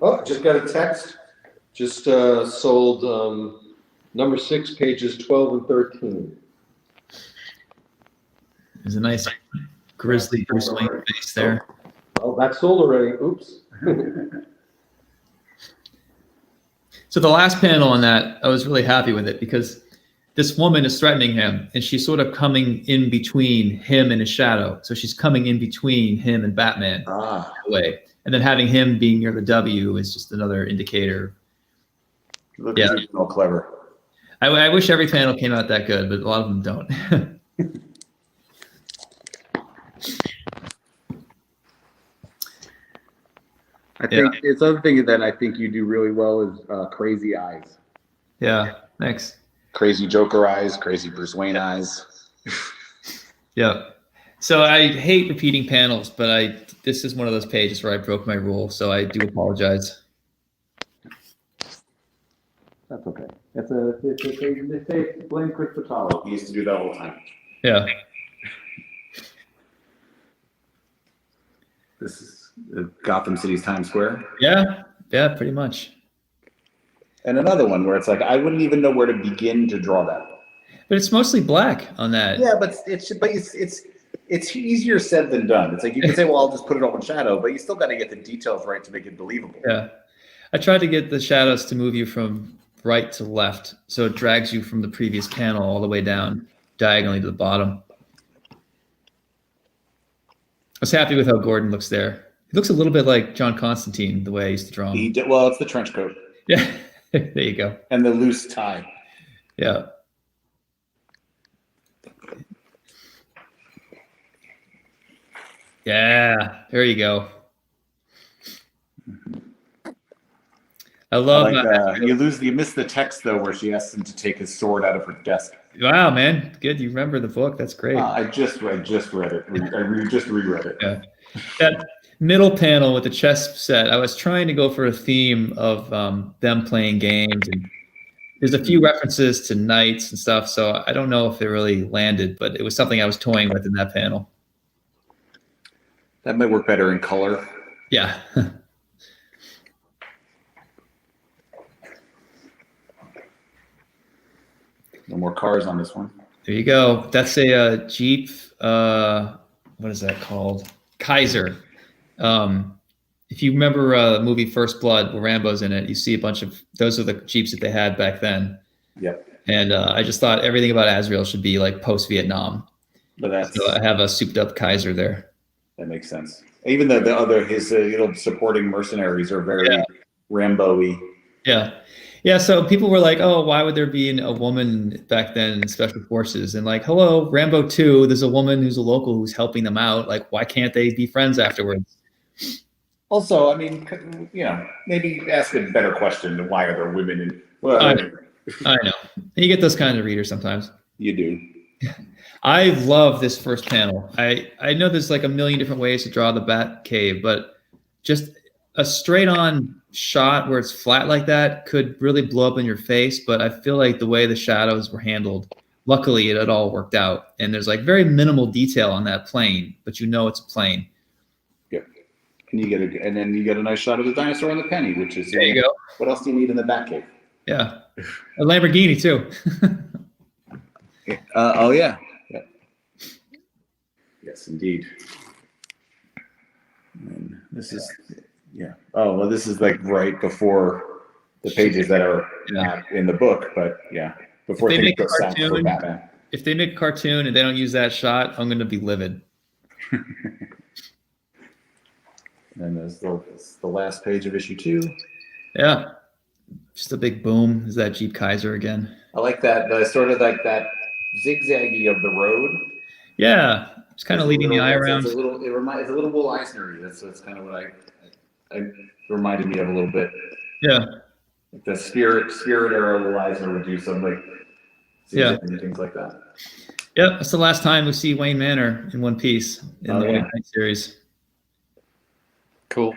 [SPEAKER 7] Oh, just got a text. Just sold number 6, pages 12 and 13.
[SPEAKER 3] There's a nice grizzly Bruce Wayne face there.
[SPEAKER 7] Oh, that's sold already. Oops.
[SPEAKER 3] So the last panel on that, I was really happy with it because this woman is threatening him and she's sort of coming in between him and his shadow. So she's coming in between him and Batman way. And then having him being near the W is just another indicator.
[SPEAKER 8] Look at you, all clever.
[SPEAKER 3] I wish every panel came out that good, but a lot of them don't.
[SPEAKER 8] I think it's other thing that I think you do really well is crazy eyes.
[SPEAKER 3] Yeah, thanks.
[SPEAKER 8] Crazy Joker eyes, crazy Bruce Wayne eyes.
[SPEAKER 3] Yeah. So I hate repeating panels, but this is one of those pages where I broke my rule, so I do apologize.
[SPEAKER 8] That's okay. It's a blame Chris Patalo. He used to do that all the time.
[SPEAKER 3] Yeah.
[SPEAKER 8] This is Gotham City's Times Square.
[SPEAKER 3] Yeah, pretty much.
[SPEAKER 8] And another one where it's like I wouldn't even know where to begin to draw that.
[SPEAKER 3] But it's mostly black on that.
[SPEAKER 8] Yeah, but it's easier said than done. It's like you can say, well, I'll just put it all in shadow, but you still got to get the details right to make it believable.
[SPEAKER 3] Yeah. I tried to get the shadows to move you from right to left, so it drags you from the previous panel all the way down diagonally to the bottom. I was happy with how Gordon looks there. He looks a little bit like John Constantine, the way I used to draw him.
[SPEAKER 8] He did, well, it's the trench coat.
[SPEAKER 3] Yeah, there you go.
[SPEAKER 8] And the loose tie.
[SPEAKER 3] Yeah. Yeah, there you go. I love
[SPEAKER 8] you miss the text though where she asks him to take his sword out of her desk.
[SPEAKER 3] Wow, man, good. You remember the book. That's great.
[SPEAKER 8] I just read it. I just reread it.
[SPEAKER 3] Yeah. That middle panel with the chess set, I was trying to go for a theme of them playing games, and there's a few references to knights and stuff, so I don't know if it really landed, but it was something I was toying with in that panel.
[SPEAKER 8] That might work better in color.
[SPEAKER 3] Yeah.
[SPEAKER 8] No more cars on this one.
[SPEAKER 3] There you go. That's a Jeep. What is that called? Kaiser. If you remember the movie First Blood, where Rambo's in it, you see a bunch of those are the Jeeps that they had back then.
[SPEAKER 8] Yep.
[SPEAKER 3] And I just thought everything about Azrael should be like post-Vietnam.
[SPEAKER 8] But
[SPEAKER 3] so I have a souped-up Kaiser there.
[SPEAKER 8] That makes sense. Even though the other his supporting mercenaries are very Rambo-y.
[SPEAKER 3] Yeah. Yeah, so people were like, oh, why would there be a woman back then in special forces? And like, hello, Rambo 2, there's a woman who's a local who's helping them out. Like, why can't they be friends afterwards?
[SPEAKER 8] Also, I mean, maybe ask a better question. Why are there women in... Well,
[SPEAKER 3] I know. You get those kinds of readers sometimes.
[SPEAKER 8] You do.
[SPEAKER 3] I love this first panel. I know there's like a million different ways to draw the Bat Cave, but just a straight on shot where it's flat like that could really blow up in your face. But I feel like the way the shadows were handled, luckily it all worked out. And there's like very minimal detail on that plane, but you know it's a plane.
[SPEAKER 8] Yeah. And then you get a nice shot of the dinosaur and the penny, which is
[SPEAKER 3] there you go.
[SPEAKER 8] What else do you need in the Batcave?
[SPEAKER 3] Yeah. A Lamborghini too.
[SPEAKER 8] Oh yeah. Yes, indeed. And this is Yeah. Oh, well, this is like right before the pages that are not in the book, but yeah, before
[SPEAKER 3] If they
[SPEAKER 8] things
[SPEAKER 3] make a
[SPEAKER 8] go south for
[SPEAKER 3] cartoon,
[SPEAKER 8] Batman.
[SPEAKER 3] if they make a cartoon and they don't use that shot, I'm going to be livid.
[SPEAKER 8] And there's the last page of issue 2.
[SPEAKER 3] Yeah. Just a big boom. Is that Jeep Kaiser again?
[SPEAKER 8] I like that. Sort of like that zigzaggy of the road.
[SPEAKER 3] Yeah. It's kind of leading the eye around.
[SPEAKER 8] It's a little Will Eisner-y. That's kind of what I reminded me of a little bit.
[SPEAKER 3] Yeah.
[SPEAKER 8] Like the spirit era Will Eisner would do some like zigzag and things like that.
[SPEAKER 3] Yep. That's the last time we see Wayne Manor in one piece in the White Knight series.
[SPEAKER 7] Cool.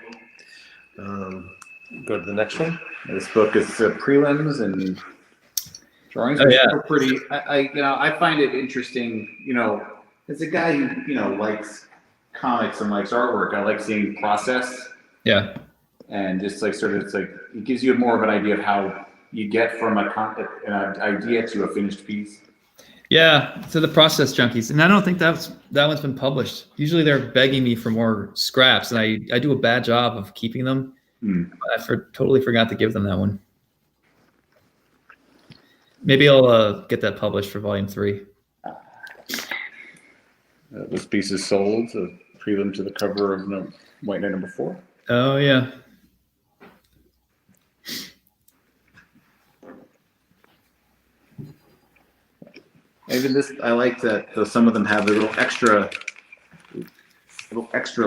[SPEAKER 7] Go to the next one.
[SPEAKER 8] This book is prelims and drawings.
[SPEAKER 3] Oh, yeah.
[SPEAKER 8] Are pretty. I find it interesting. You know, as a guy who likes comics and likes artwork, I like seeing process.
[SPEAKER 3] Yeah.
[SPEAKER 8] And just like it's like it gives you more of an idea of how you get from an idea to a finished piece.
[SPEAKER 3] Yeah, to the process junkies, and I don't think that one's been published. Usually they're begging me for more scraps, and I do a bad job of keeping them. I totally forgot to give them that one. Maybe I'll get that published for volume 3.
[SPEAKER 8] This piece is sold, a prelim to the cover of White Knight number 4.
[SPEAKER 3] Oh yeah.
[SPEAKER 8] Even this, I like that. Some of them have the little extra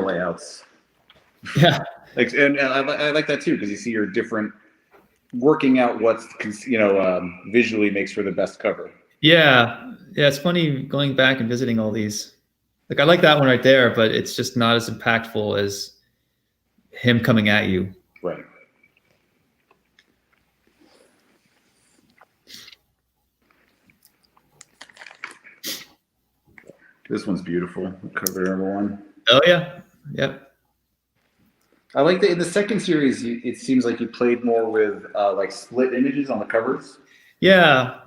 [SPEAKER 8] layouts.
[SPEAKER 3] Yeah.
[SPEAKER 8] And I like that too because you see your different working out what's visually makes for the best cover.
[SPEAKER 3] Yeah. It's funny going back and visiting all these. Like I like that one right there, but it's just not as impactful as him coming at you.
[SPEAKER 8] Right. This one's beautiful. Cover number 1.
[SPEAKER 3] Oh yeah. Yep.
[SPEAKER 8] I like that in the second series. It seems like you played more with like split images on the covers.
[SPEAKER 3] Yeah.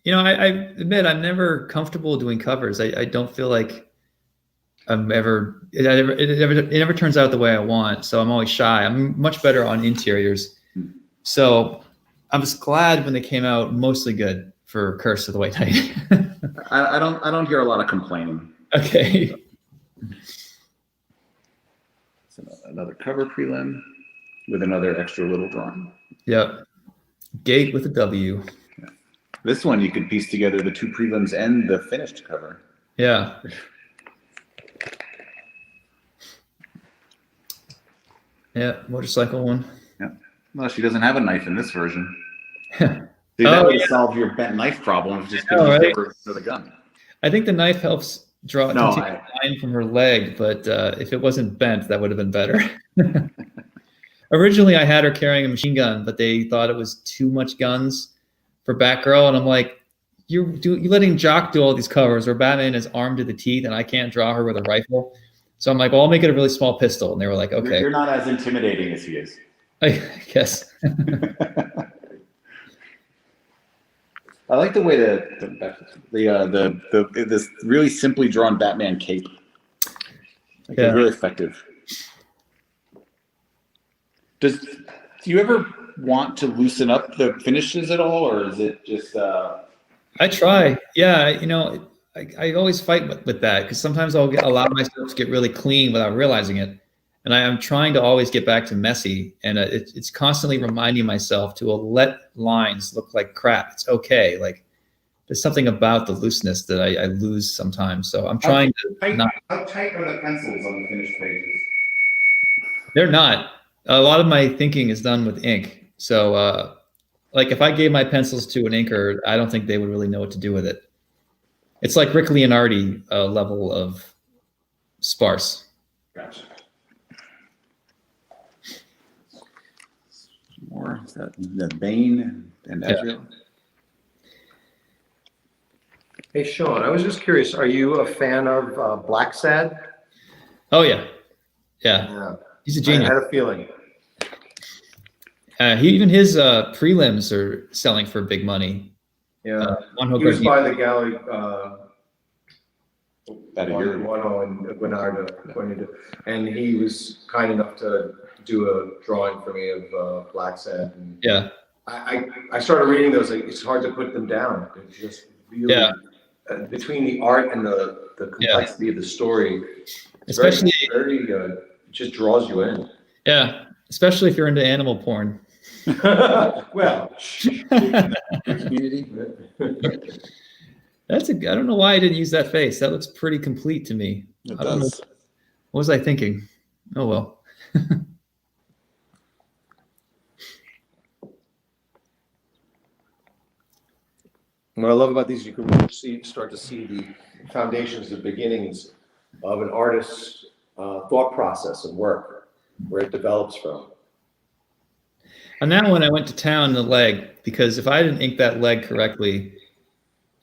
[SPEAKER 3] I admit I'm never comfortable doing covers. I don't feel like it never turns out the way I want. So I'm always shy. I'm much better on interiors. So I was glad when they came out mostly good for Curse of the White Knight.
[SPEAKER 8] I don't hear a lot of complaining.
[SPEAKER 3] Okay.
[SPEAKER 8] So another cover prelim with another extra little drawing.
[SPEAKER 3] Yep. Gate with a W.
[SPEAKER 8] This one you could piece together the 2 prelims and the finished cover.
[SPEAKER 3] Yeah. Yeah, motorcycle one.
[SPEAKER 8] Yeah. Well, she doesn't have a knife in this version. See, that would solve your bent knife problem if just
[SPEAKER 3] right?
[SPEAKER 8] for the gun.
[SPEAKER 3] I think the knife helps take a line from her leg, but if it wasn't bent, that would have been better. Originally, I had her carrying a machine gun, but they thought it was too much guns for Batgirl, and I'm like, you're letting Jock do all these covers where Batman is armed to the teeth, and I can't draw her with a rifle. So I'm like, well, I'll make it a really small pistol, and they were like, okay.
[SPEAKER 8] You're not as intimidating as he is.
[SPEAKER 3] I guess.
[SPEAKER 8] I like the way this really simply drawn Batman cape. It's really effective. Do you ever want to loosen up the finishes at all, or is it just?
[SPEAKER 3] I try. Yeah, I always fight with that because sometimes I'll allow myself to get really clean without realizing it, and I am trying to always get back to messy, and it's constantly reminding myself to let lines look like crap. It's okay. Like there's something about the looseness that I lose sometimes. So I'm trying
[SPEAKER 8] How tight are the pencils on the finished pages?
[SPEAKER 3] They're not. A lot of my thinking is done with ink. So like if I gave my pencils to an inker, I don't think they would really know what to do with it. It's like Rick Leonardi level of sparse.
[SPEAKER 8] Gotcha. More is that the Bane and Ezra?
[SPEAKER 7] Hey, Sean, I was just curious, are you a fan of Black Sad?
[SPEAKER 3] Oh, yeah. Yeah. He's a genius.
[SPEAKER 7] I had a feeling.
[SPEAKER 3] Even his prelims are selling for big money.
[SPEAKER 2] Yeah.
[SPEAKER 3] One
[SPEAKER 2] He was by the gallery
[SPEAKER 6] About a year ago.
[SPEAKER 9] and Guinardo, and he was kind enough to do a drawing for me of Black Sand. And
[SPEAKER 3] Yeah.
[SPEAKER 9] I started reading those. Like, it's hard to put them down. It's just really between the art and the complexity of the story.
[SPEAKER 3] Especially
[SPEAKER 9] very it just draws you in.
[SPEAKER 3] Yeah, especially if you're into animal porn.
[SPEAKER 9] Well,
[SPEAKER 6] Community.
[SPEAKER 3] I don't know why I didn't use that face. That looks pretty complete to me.
[SPEAKER 6] It
[SPEAKER 3] I don't know.
[SPEAKER 6] does.
[SPEAKER 3] What was I thinking? Oh, well.
[SPEAKER 7] What I love about these,
[SPEAKER 9] you can really start to see the foundations, the beginnings of an artist's thought process and work, where it develops from.
[SPEAKER 3] On that one, I went to town the leg, because if I didn't ink that leg correctly,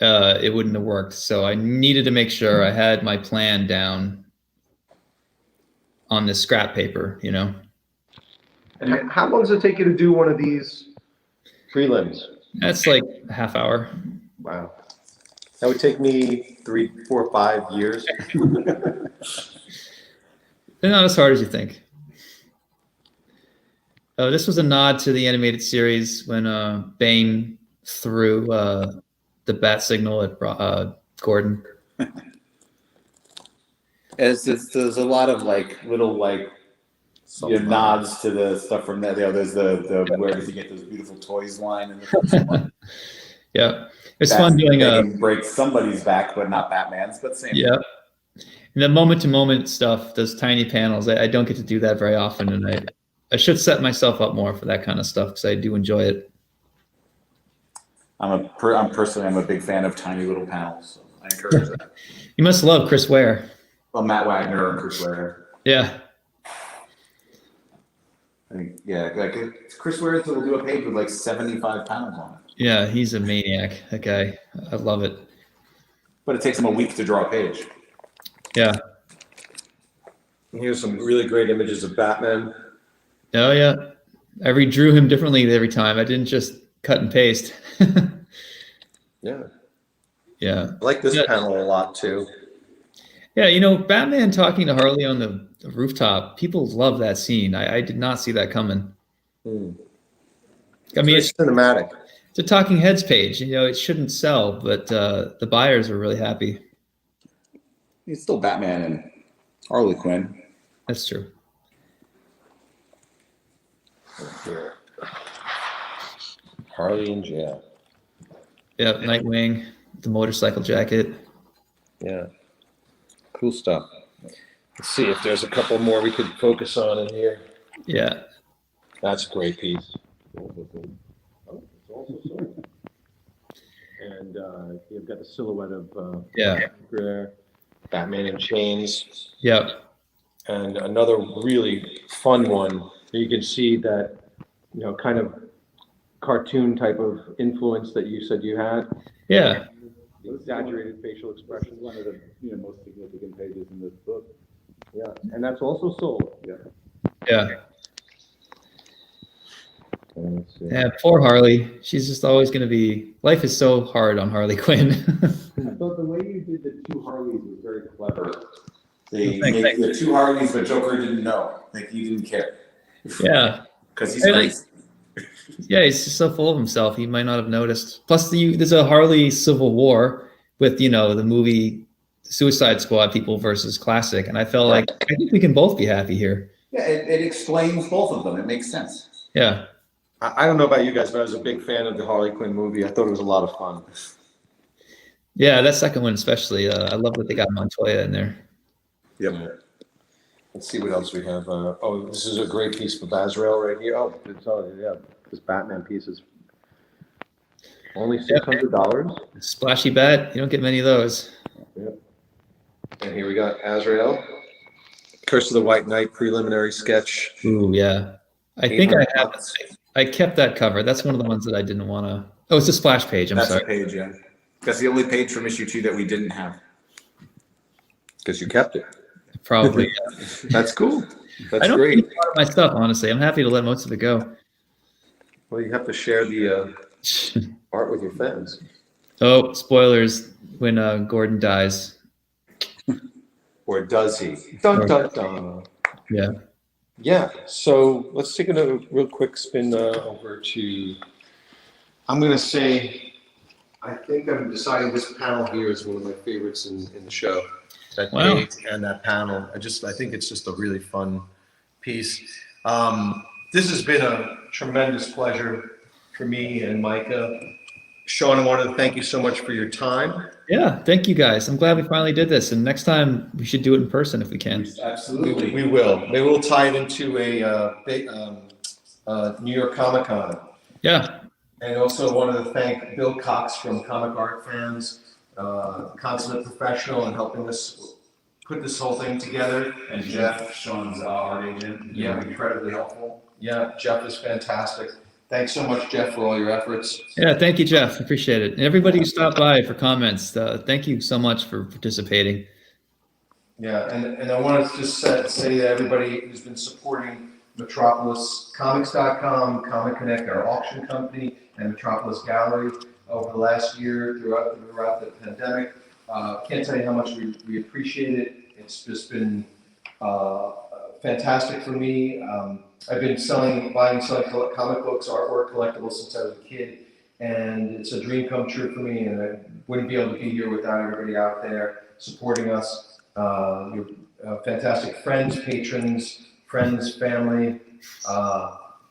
[SPEAKER 3] it wouldn't have worked. So I needed to make sure I had my plan down on this scrap paper, you know.
[SPEAKER 9] And how long does it take you to do one of these prelims?
[SPEAKER 3] That's like a half hour.
[SPEAKER 9] Wow. That would take me 3, 4, 5 years.
[SPEAKER 3] They're not as hard as you think. This was a nod to the animated series when Bane threw the bat signal at Gordon.
[SPEAKER 6] There's a lot of like little like nods to the stuff from that. There's the where does he get those beautiful toys line in the first one.
[SPEAKER 3] Yeah, it's fun doing
[SPEAKER 6] break somebody's back, but not Batman's. But same.
[SPEAKER 3] Yeah, and the moment-to-moment stuff, those tiny panels. I don't get to do that very often, and I should set myself up more for that kind of stuff because I do enjoy it.
[SPEAKER 6] I'm a big fan of tiny little panels. So I encourage that.
[SPEAKER 3] You must love Chris Ware.
[SPEAKER 6] Well, Matt Wagner and Chris Ware.
[SPEAKER 3] Yeah.
[SPEAKER 6] I think, yeah, like Chris Ware will do a page with like 75 panels on it.
[SPEAKER 3] Yeah, he's a maniac. That guy. I love it.
[SPEAKER 6] But it takes him a week to draw a page.
[SPEAKER 3] Yeah.
[SPEAKER 9] And here's some really great images of Batman.
[SPEAKER 3] Oh yeah. I redrew him differently every time. I didn't just cut and paste.
[SPEAKER 9] Yeah.
[SPEAKER 3] Yeah.
[SPEAKER 9] I like this panel a lot too.
[SPEAKER 3] Yeah, you know, Batman talking to Harley on the rooftop, people love that scene. I did not see that coming. I mean,
[SPEAKER 9] it's cinematic.
[SPEAKER 3] It's a Talking Heads page. You know, it shouldn't sell, but the buyers are really happy.
[SPEAKER 6] It's still Batman and Harley Quinn.
[SPEAKER 3] That's true.
[SPEAKER 7] here. Harley in jail.
[SPEAKER 3] Yeah, Nightwing, the motorcycle jacket.
[SPEAKER 7] Yeah. Cool stuff. Let's see if there's a couple more we could focus on in here.
[SPEAKER 3] Yeah.
[SPEAKER 7] That's a great piece. Oh, it's also sold. And you've got the silhouette of Greer, Batman in Chains.
[SPEAKER 3] Yeah.
[SPEAKER 7] And another really fun one. You can see that, you know, kind of cartoon type of influence that you said you had.
[SPEAKER 3] Yeah.
[SPEAKER 7] Exaggerated facial expressions.
[SPEAKER 6] One of the most significant pages in this book.
[SPEAKER 7] Yeah, and that's also sold. Yeah.
[SPEAKER 3] Yeah. Yeah, poor Harley. She's just always going to be. Life is so hard on Harley Quinn.
[SPEAKER 6] I thought the way you did the two Harleys was very clever. They made the two Harleys, but Joker didn't know. Like, he didn't care.
[SPEAKER 3] Yeah.
[SPEAKER 6] Because he's crazy.
[SPEAKER 3] Yeah, he's just so full of himself. He might not have noticed. Plus, there's a Harley Civil War with, you know, the movie Suicide Squad people versus Classic. And I felt like, I think we can both be happy here.
[SPEAKER 6] Yeah, it explains both of them. It makes sense.
[SPEAKER 3] Yeah.
[SPEAKER 9] I don't know about you guys, but I was a big fan of the Harley Quinn movie. I thought it was a lot of fun.
[SPEAKER 3] Yeah, that second one especially. I love that they got Montoya in there.
[SPEAKER 9] Yep. Let's see what else we have. Oh, this is a great piece for Bazrael right here. Oh, it's this Batman piece is only $600.
[SPEAKER 3] Splashy bat. You don't get many of those.
[SPEAKER 9] Yep. And here we got Azrael. Curse of the White Knight preliminary sketch.
[SPEAKER 3] Ooh, yeah. I think I kept that cover. That's one of the ones that I didn't want to. Oh, it's a splash page. I'm sorry.
[SPEAKER 6] That's the page, yeah. That's the only page from issue 2 that we didn't have.
[SPEAKER 9] Because you kept it.
[SPEAKER 3] Probably. Yeah.
[SPEAKER 9] That's cool. That's
[SPEAKER 3] I don't
[SPEAKER 9] great.
[SPEAKER 3] keep a lot of my stuff, honestly. I'm happy to let most of it go.
[SPEAKER 9] Well, you have to share the art with your fans.
[SPEAKER 3] Oh, spoilers when Gordon dies.
[SPEAKER 9] or does he? Dun, dun, dun.
[SPEAKER 3] Yeah.
[SPEAKER 9] Yeah, so let's take a real quick spin over to, I'm going to say, I think I'm deciding this panel here is one of my favorites in the show. That
[SPEAKER 3] Wow.
[SPEAKER 9] date and that panel. I think it's just a really fun piece. This has been a tremendous pleasure for me and Micah. Sean, I wanted to thank you so much for your time.
[SPEAKER 3] Yeah. Thank you guys. I'm glad we finally did this. And next time we should do it in person if we can.
[SPEAKER 6] Absolutely.
[SPEAKER 9] We will. Maybe we'll tie it into a big New York Comic Con.
[SPEAKER 3] Yeah.
[SPEAKER 9] And also wanted to thank Bill Cox from Comic Art Fans, consummate professional in helping us put this whole thing together.
[SPEAKER 6] And Jeff, Sean's art agent,
[SPEAKER 9] Yeah.
[SPEAKER 6] incredibly helpful.
[SPEAKER 9] Yeah, Jeff is fantastic. Thanks so much, Jeff, for all your efforts.
[SPEAKER 3] Yeah. Thank you, Jeff. Appreciate it. And everybody who stopped by for comments, thank you so much for participating.
[SPEAKER 9] Yeah, and I wanted to just say to everybody who's been supporting MetropolisComics.com, Comic Connect, our auction company, and Metropolis Gallery over the last year throughout the pandemic. Can't tell you how much we appreciate it. It's just been fantastic for me. I've been buying and selling comic books, artwork, collectibles since I was a kid, and it's a dream come true for me, and I wouldn't be able to be here without everybody out there supporting us. Your fantastic friends, patrons, family.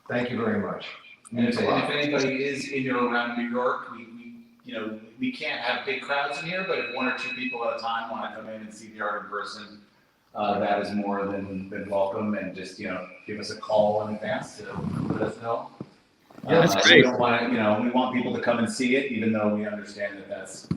[SPEAKER 9] Thank you very much.
[SPEAKER 8] And if anybody is in or around New York, we can't have big crowds in here, but if one or two people at a time want to come in and see the art in person, that is more than welcome. And just give us a call in advance to let us know.
[SPEAKER 3] Yeah, that's
[SPEAKER 8] We
[SPEAKER 3] great.
[SPEAKER 8] don't want to, we want people to come and see it, even though we understand that that's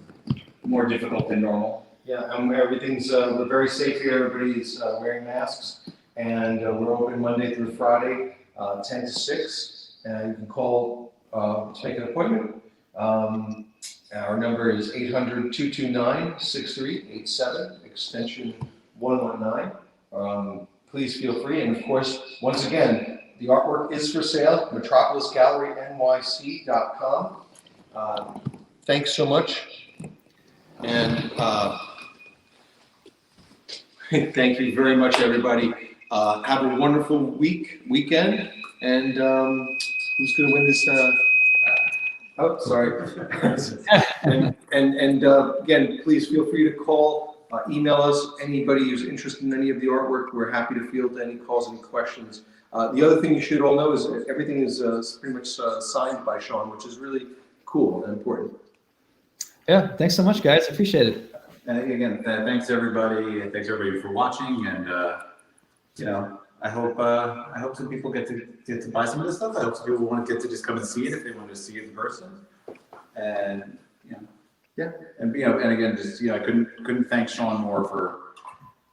[SPEAKER 8] more difficult than normal.
[SPEAKER 9] Yeah, everything's, we're very safe here. Everybody's wearing masks, and we're open Monday through Friday, 10 to 6. And you can call to make an appointment. Our number is 800-229-6387, extension 119. Please feel free. And of course, once again, the artwork is for sale, MetropolisGalleryNYC.com. Thanks so much. And thank you very much, everybody. Have a wonderful weekend. And who's going to win this? Oh, sorry. and again, please feel free to call, email us. Anybody who's interested in any of the artwork, we're happy to field any calls, any questions. The other thing you should all know is everything is pretty much signed by Sean, which is really cool and important.
[SPEAKER 3] Yeah. Thanks so much, guys. Appreciate it.
[SPEAKER 6] And again, thanks everybody. Thanks everybody for watching. And I hope some people get to buy some of this stuff. I hope some people want to get to just come and see it if they want to see it in person. And and again, just I couldn't thank Sean more for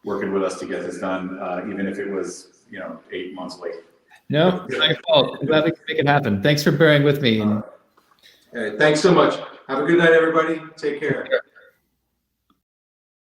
[SPEAKER 6] working with us to get this done, even if it was 8 months late.
[SPEAKER 3] No, it's not your fault. I'm glad we could make it happen. Thanks for bearing with me.
[SPEAKER 9] Thanks so much. Have a good night, everybody. Take care.
[SPEAKER 3] Sure.